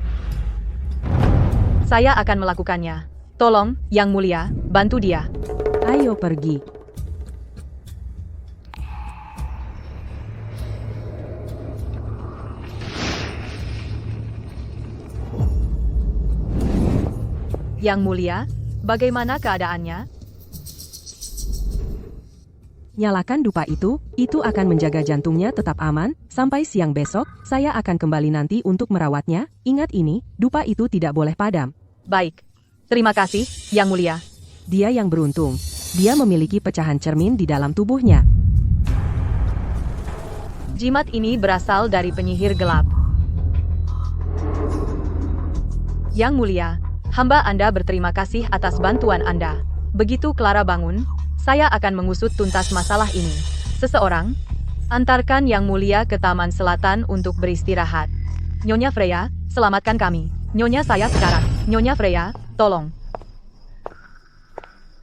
Saya akan melakukannya. Tolong, Yang Mulia, bantu dia. Ayo pergi. Yang Mulia, bagaimana keadaannya? Nyalakan dupa itu akan menjaga jantungnya tetap aman, sampai siang besok, saya akan kembali nanti untuk merawatnya. Ingat ini, dupa itu tidak boleh padam. Baik. Terima kasih, Yang Mulia. Dia yang beruntung. Dia memiliki pecahan cermin di dalam tubuhnya. Jimat ini berasal dari penyihir gelap. Yang Mulia, hamba Anda berterima kasih atas bantuan Anda. Begitu Clara bangun, saya akan mengusut tuntas masalah ini. Seseorang, antarkan Yang Mulia ke Taman Selatan untuk beristirahat. Nyonya Freya, selamatkan kami. Nyonya saya sekarang. Nyonya Freya, tolong.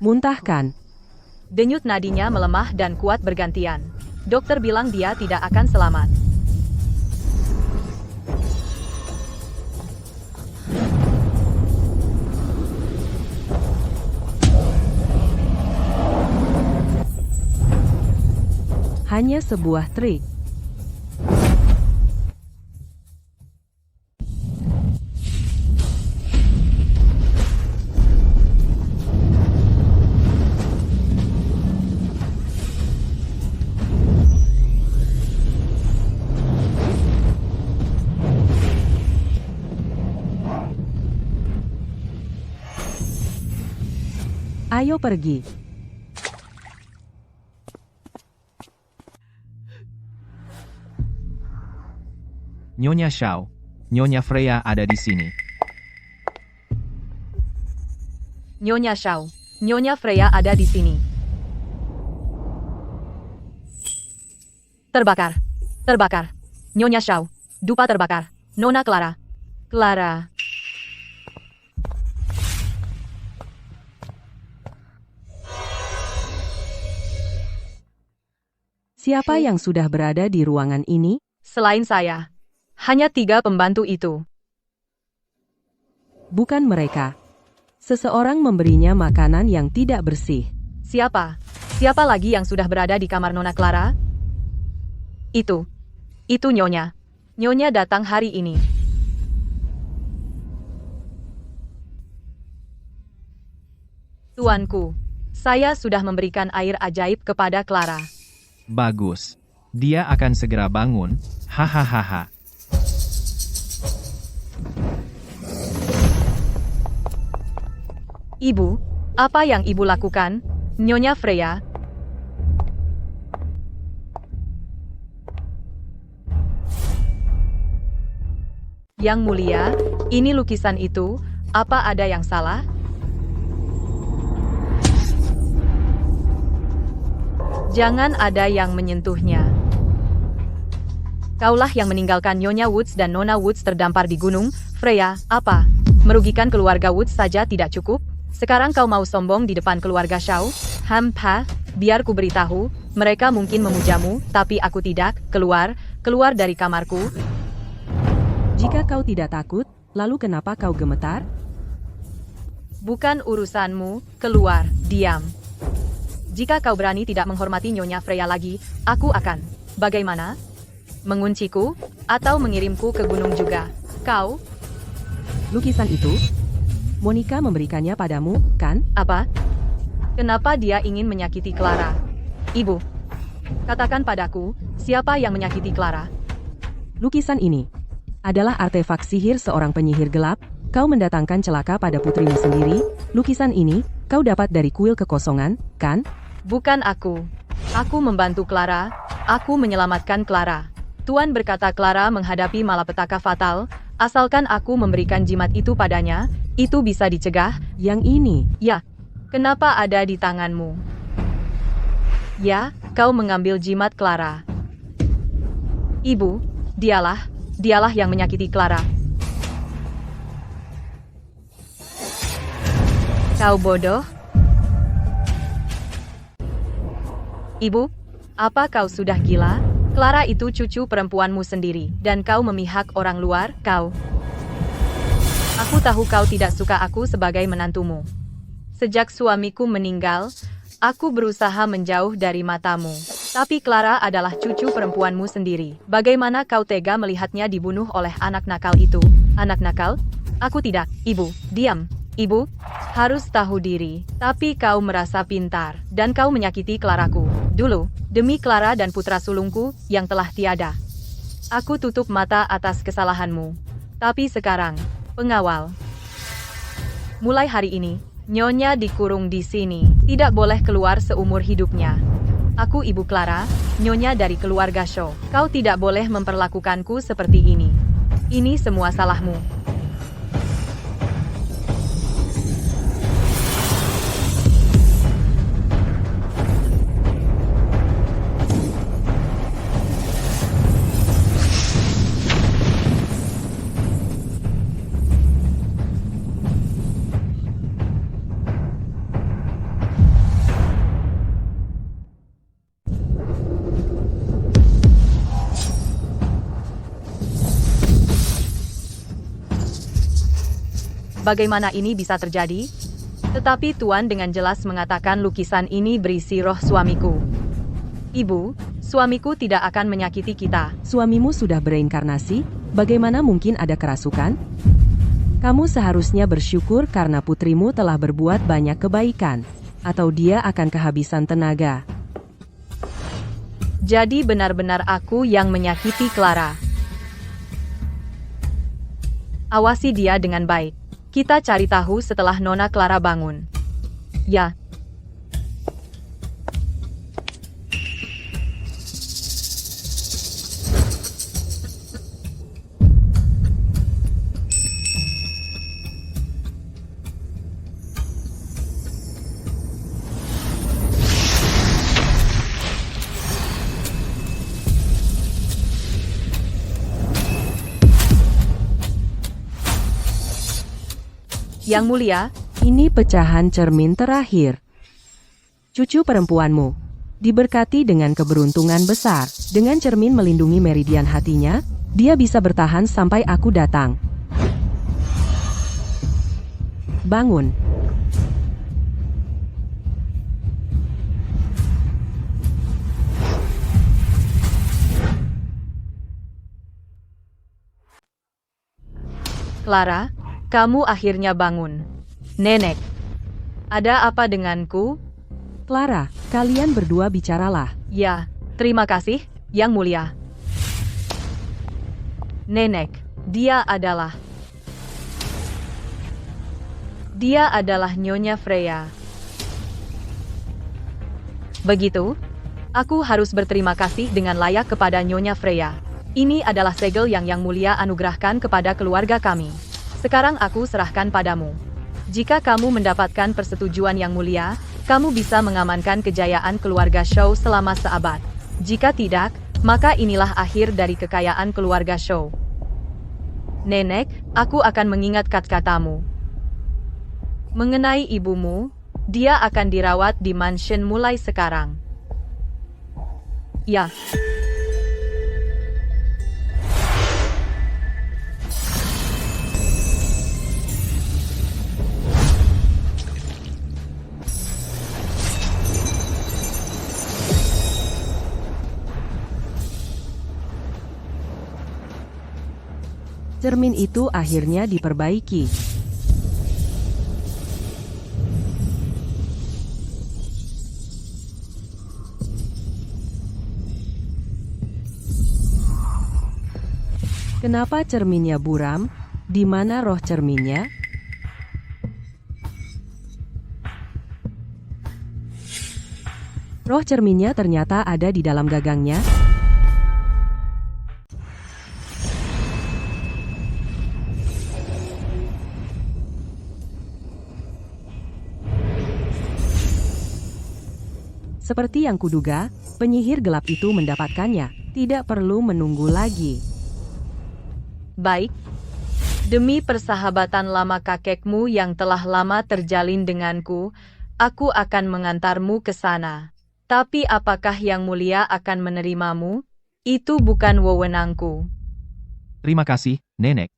Muntahkan. Denyut nadinya melemah dan kuat bergantian. Dokter bilang dia tidak akan selamat. Hanya sebuah trik. Ayo pergi. Nyonya Xiao, Nyonya Freya ada di sini. Nyonya Xiao, Nyonya Freya ada di sini. Terbakar. Terbakar. Nyonya Xiao, dupa terbakar. Nona Clara. Clara. Siapa yang sudah berada di ruangan ini? Selain saya, hanya 3 pembantu itu. Bukan mereka. Seseorang memberinya makanan yang tidak bersih. Siapa? Siapa lagi yang sudah berada di kamar Nona Clara? Itu Nyonya. Nyonya datang hari ini. Tuanku, saya sudah memberikan air ajaib kepada Clara. Bagus. Dia akan segera bangun. Hahaha. Ibu, apa yang ibu lakukan, Nyonya Freya? Yang Mulia, ini lukisan itu, apa ada yang salah? Jangan ada yang menyentuhnya. Kaulah yang meninggalkan Nyonya Woods dan Nona Woods terdampar di gunung. Freya, apa? Merugikan keluarga Woods saja tidak cukup? Sekarang kau mau sombong di depan keluarga Xiao? Biar ku beritahu, mereka mungkin memujamu, tapi aku tidak. Keluar dari kamarku. Jika kau tidak takut, lalu kenapa kau gemetar? Bukan urusanmu, keluar, diam. Jika kau berani tidak menghormati Nyonya Freya lagi, aku akan. Bagaimana? Mengunciku, atau mengirimku ke gunung juga? Kau? Lukisan itu? Monica memberikannya padamu, kan? Apa? Kenapa dia ingin menyakiti Clara? Ibu, katakan padaku, siapa yang menyakiti Clara? Lukisan ini adalah artefak sihir seorang penyihir gelap. Kau mendatangkan celaka pada putrimu sendiri. Lukisan ini, kau dapat dari kuil kekosongan, kan? Bukan aku. Aku membantu Clara. Aku menyelamatkan Clara. Tuan berkata Clara menghadapi malapetaka fatal. Asalkan aku memberikan jimat itu padanya, itu bisa dicegah. Yang ini, Ya, kenapa ada di tanganmu? Ya, kau mengambil jimat Clara. Ibu, dialah yang menyakiti Clara. Kau bodoh? Ibu, apa kau sudah gila? Clara itu cucu perempuanmu sendiri, dan kau memihak orang luar, kau. Aku tahu kau tidak suka aku sebagai menantumu. Sejak suamiku meninggal, aku berusaha menjauh dari matamu. Tapi Clara adalah cucu perempuanmu sendiri. Bagaimana kau tega melihatnya dibunuh oleh anak nakal itu? Anak nakal? Aku tidak, Ibu. Diam. Ibu, harus tahu diri, tapi kau merasa pintar, dan kau menyakiti Claraku. Dulu, demi Clara dan putra sulungku, yang telah tiada. Aku tutup mata atas kesalahanmu. Tapi sekarang, pengawal. Mulai hari ini, Nyonya dikurung di sini, tidak boleh keluar seumur hidupnya. Aku Ibu Clara, Nyonya dari keluarga Shaw. Kau tidak boleh memperlakukanku seperti ini. Ini semua salahmu. Bagaimana ini bisa terjadi? Tetapi Tuan dengan jelas mengatakan lukisan ini berisi roh suamiku. Ibu, suamiku tidak akan menyakiti kita. Suamimu sudah bereinkarnasi, bagaimana mungkin ada kerasukan? Kamu seharusnya bersyukur karena putrimu telah berbuat banyak kebaikan, atau dia akan kehabisan tenaga. Jadi benar-benar aku yang menyakiti Clara. Awasi dia dengan baik. Kita cari tahu setelah Nona Clara bangun. Ya. Yang Mulia, ini pecahan cermin terakhir. Cucu perempuanmu diberkati dengan keberuntungan besar. Dengan cermin melindungi meridian hatinya, dia bisa bertahan sampai aku datang. Bangun. Clara, kamu akhirnya bangun. Nenek, ada apa denganku? Clara, kalian berdua bicaralah. Ya, terima kasih, Yang Mulia. Nenek, dia adalah Nyonya Freya. Begitu? Aku harus berterima kasih dengan layak kepada Nyonya Freya. Ini adalah segel yang Yang Mulia anugerahkan kepada keluarga kami. Sekarang aku serahkan padamu. Jika kamu mendapatkan persetujuan Yang Mulia, kamu bisa mengamankan kejayaan keluarga Shaw selama seabad. Jika tidak, maka inilah akhir dari kekayaan keluarga Shaw. Nenek, aku akan mengingat kata-katamu. Mengenai ibumu, dia akan dirawat di mansion mulai sekarang. Ya. Cermin itu akhirnya diperbaiki. Kenapa cerminnya buram? Di mana roh cerminnya? Roh cerminnya ternyata ada di dalam gagangnya. Seperti yang kuduga, penyihir gelap itu mendapatkannya. Tidak perlu menunggu lagi. Baik. Demi persahabatan lama kakekmu yang telah lama terjalin denganku, aku akan mengantarmu ke sana. Tapi apakah Yang Mulia akan menerimamu? Itu bukan wewenangku. Terima kasih, Nenek.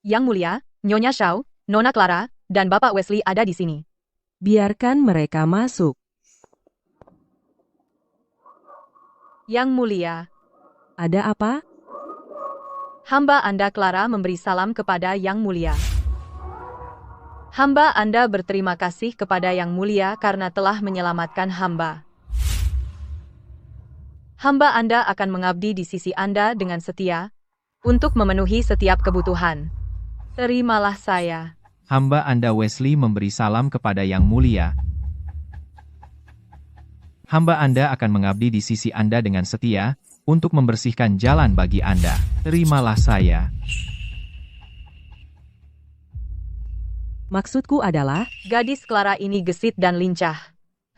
Yang Mulia, Nyonya Shao, Nona Clara, dan Bapak Wesley ada di sini. Biarkan mereka masuk. Yang Mulia, Ada apa? hamba Anda Clara memberi salam kepada Yang Mulia. Hamba Anda berterima kasih kepada Yang Mulia karena telah menyelamatkan hamba. Hamba Anda akan mengabdi di sisi Anda dengan setia, untuk memenuhi setiap kebutuhan. Terimalah saya. Hamba Anda Wesley memberi salam kepada Yang Mulia. Hamba Anda akan mengabdi di sisi Anda dengan setia, untuk membersihkan jalan bagi Anda. Terimalah saya. Maksudku adalah, Gadis Clara ini gesit dan lincah.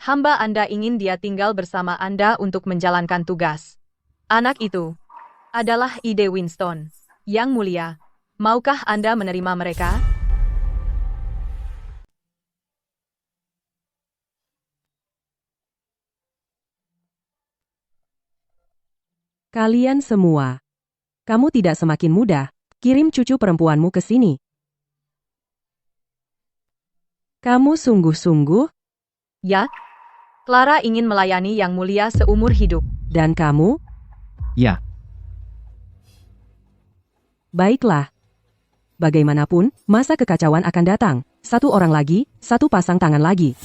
Hamba Anda ingin dia tinggal bersama Anda untuk menjalankan tugas. Anak itu adalah ide Winston. Yang Mulia, maukah Anda menerima mereka? kalian semua. Kamu tidak semakin muda. Kirim cucu perempuanmu ke sini. Kamu sungguh-sungguh, Ya. Clara ingin melayani Yang Mulia seumur hidup. dan kamu? Ya, Baiklah. Bagaimanapun, masa kekacauan akan datang. Satu orang lagi, satu pasang tangan lagi.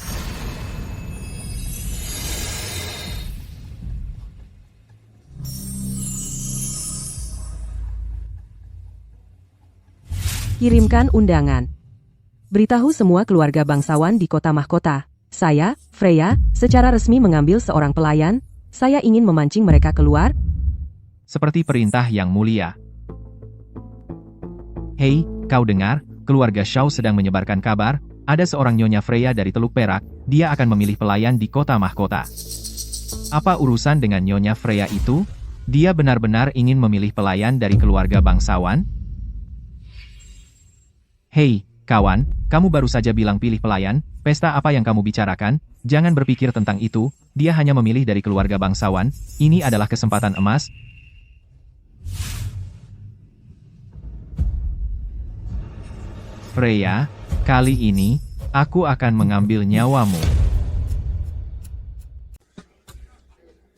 Kirimkan undangan. Beritahu semua keluarga bangsawan di kota mahkota. Saya, Freya, secara resmi mengambil seorang pelayan. Saya ingin memancing mereka keluar. seperti perintah Yang Mulia. Hei, kau dengar? Keluarga Shao sedang menyebarkan kabar. Ada seorang Nyonya Freya dari Teluk Perak. Dia akan memilih pelayan di kota mahkota. Apa urusan dengan Nyonya Freya itu? Dia benar-benar ingin memilih pelayan dari keluarga bangsawan? Hei, kawan, kamu baru saja bilang pilih pelayan. Pesta apa yang kamu bicarakan? Jangan berpikir tentang itu. Dia hanya memilih dari keluarga bangsawan. Ini adalah kesempatan emas. Freya, kali ini, aku akan mengambil nyawamu.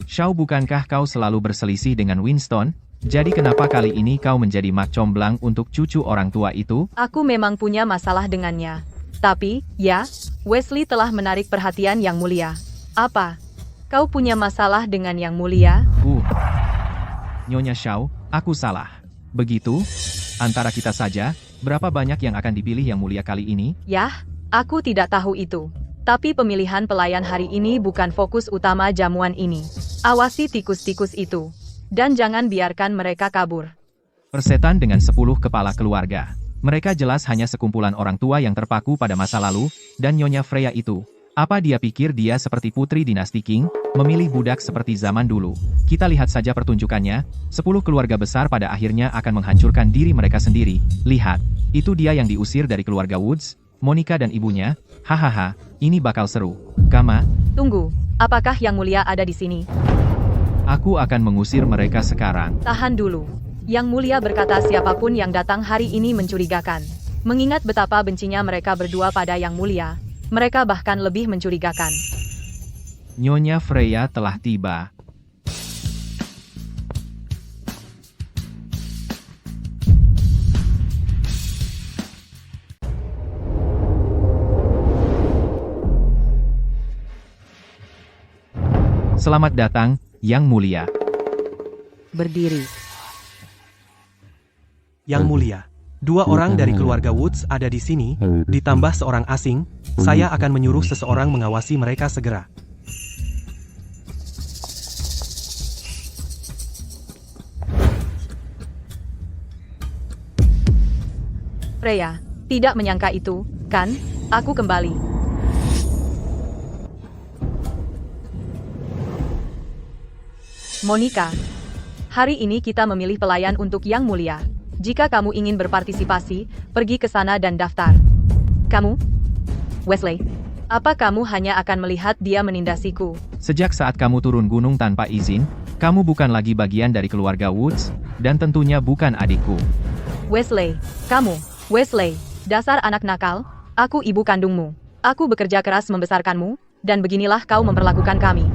Shao, bukankah kau selalu berselisih dengan Winston? Jadi kenapa kali ini kau menjadi mak comblang untuk cucu orang tua itu? Aku memang punya masalah dengannya. Tapi, ya, Wesley telah menarik perhatian Yang Mulia. Apa? Kau punya masalah dengan Yang Mulia? Nyonya Shao, aku salah. Begitu? Antara kita saja, berapa banyak yang akan dipilih Yang Mulia kali ini? Yah, aku tidak tahu itu. Tapi pemilihan pelayan hari ini bukan fokus utama jamuan ini. Awasi tikus-tikus itu. Dan jangan biarkan mereka kabur. Persetan dengan 10 kepala keluarga. Mereka jelas hanya sekumpulan orang tua yang terpaku pada masa lalu, dan Nyonya Freya itu. Apa dia pikir dia seperti putri dinasti Qing, memilih budak seperti zaman dulu? Kita lihat saja pertunjukannya, 10 keluarga besar pada akhirnya akan menghancurkan diri mereka sendiri. Lihat, itu dia yang diusir dari keluarga Woods, Monica dan ibunya. Hahaha, ini bakal seru. Kama, Tunggu, apakah Yang Mulia ada di sini? aku akan mengusir mereka sekarang. Tahan dulu. Yang Mulia berkata siapapun yang datang hari ini mencurigakan. Mengingat betapa bencinya mereka berdua pada Yang Mulia, mereka bahkan lebih mencurigakan. Nyonya Freya telah tiba. Selamat datang, Yang Mulia. Berdiri. Yang Mulia, 2 orang dari keluarga Woods ada di sini, ditambah seorang asing. Saya akan menyuruh seseorang mengawasi mereka segera. Freya, Tidak menyangka itu, kan? Aku kembali. Monica. Hari ini kita memilih pelayan untuk Yang Mulia. Jika kamu ingin berpartisipasi, pergi ke sana dan daftar. Kamu? Wesley. Apa kamu hanya akan melihat dia menindasiku? Sejak saat kamu turun gunung tanpa izin, kamu bukan lagi bagian dari keluarga Woods, dan tentunya bukan adikku. Wesley. Kamu. Wesley. Dasar anak nakal, aku ibu kandungmu. Aku bekerja keras membesarkanmu, dan beginilah kau memperlakukan kami.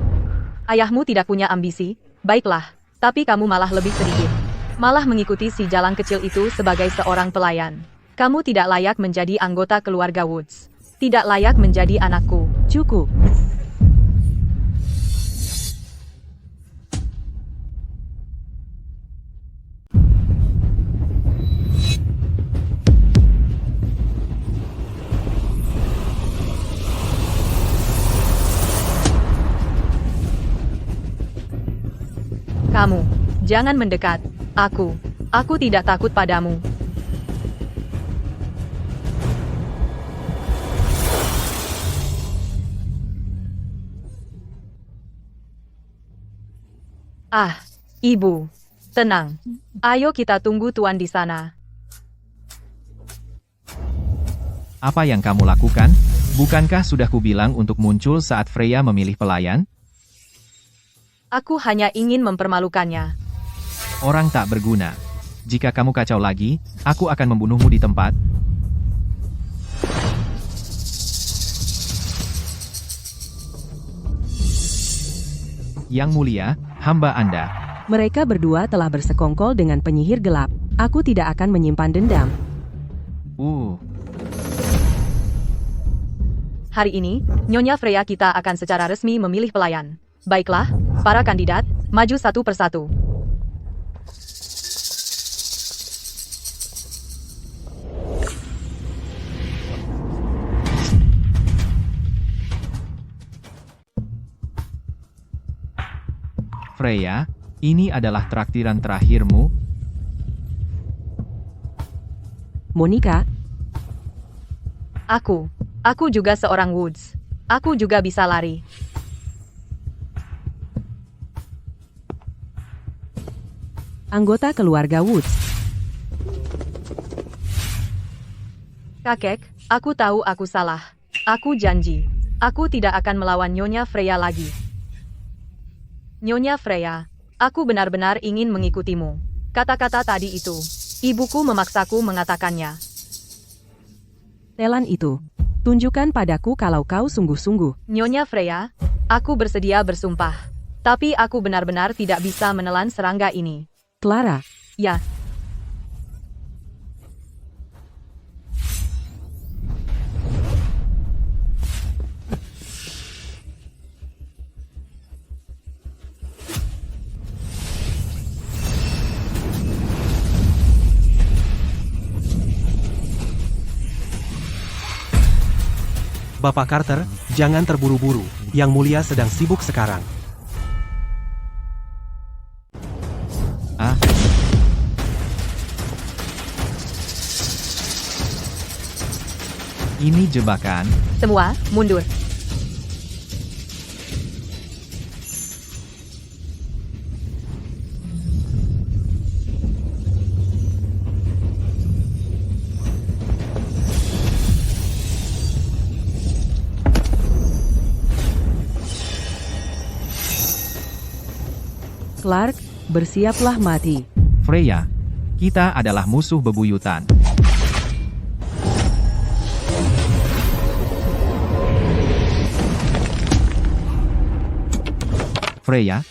Ayahmu tidak punya ambisi, baiklah, tapi kamu malah lebih sedikit. Malah mengikuti si jalang kecil itu sebagai seorang pelayan. Kamu tidak layak menjadi anggota keluarga Woods. Tidak layak menjadi anakku. Cukup. Kamu, jangan mendekat. Aku tidak takut padamu. Ah, ibu. Tenang. Ayo kita tunggu tuan di sana. Apa yang kamu lakukan? Bukankah sudah kubilang untuk muncul saat Freya memilih pelayan? Aku hanya ingin mempermalukannya. Orang tak berguna. Jika kamu kacau lagi, aku akan membunuhmu di tempat. Yang Mulia, hamba Anda. Mereka berdua telah bersekongkol dengan penyihir gelap. Aku tidak akan menyimpan dendam. Hari ini, Nyonya Freya kita akan secara resmi memilih pelayan. Baiklah, para kandidat, maju satu persatu. Freya, ini adalah traktiran terakhirmu. Monica, Aku juga seorang Woods. Aku juga bisa lari. anggota keluarga Woods. Kakek, aku tahu aku salah. Aku janji. Aku tidak akan melawan Nyonya Freya lagi. Nyonya Freya, aku benar-benar ingin mengikutimu. Kata-kata tadi itu, ibuku memaksaku mengatakannya. Telan itu. Tunjukkan padaku kalau kau sungguh-sungguh. Nyonya Freya, aku bersedia bersumpah. Tapi aku benar-benar tidak bisa menelan serangga ini. Clara, Ya, Bapak Carter, jangan terburu-buru. Yang Mulia sedang sibuk sekarang. Ah, ini jebakan. semua, mundur. Clark, bersiaplah mati. Freya, kita adalah musuh bebuyutan. Freya,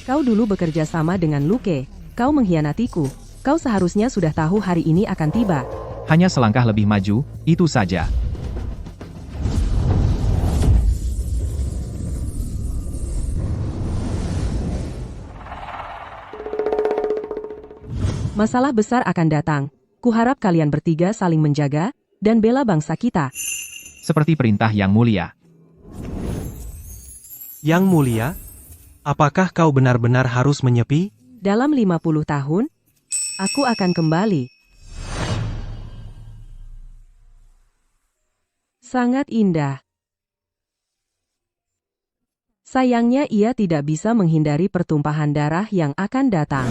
Kau dulu bekerja sama dengan Luke. Kau mengkhianatiku. Kau seharusnya sudah tahu hari ini akan tiba. hanya selangkah lebih maju, itu saja. Masalah besar akan datang. Kuharap kalian bertiga saling menjaga dan bela bangsa kita. Seperti perintah Yang Mulia. Yang Mulia, apakah kau benar-benar harus menyepi? Dalam 50 tahun, aku akan kembali. Sangat indah. Sayangnya ia tidak bisa menghindari pertumpahan darah yang akan datang.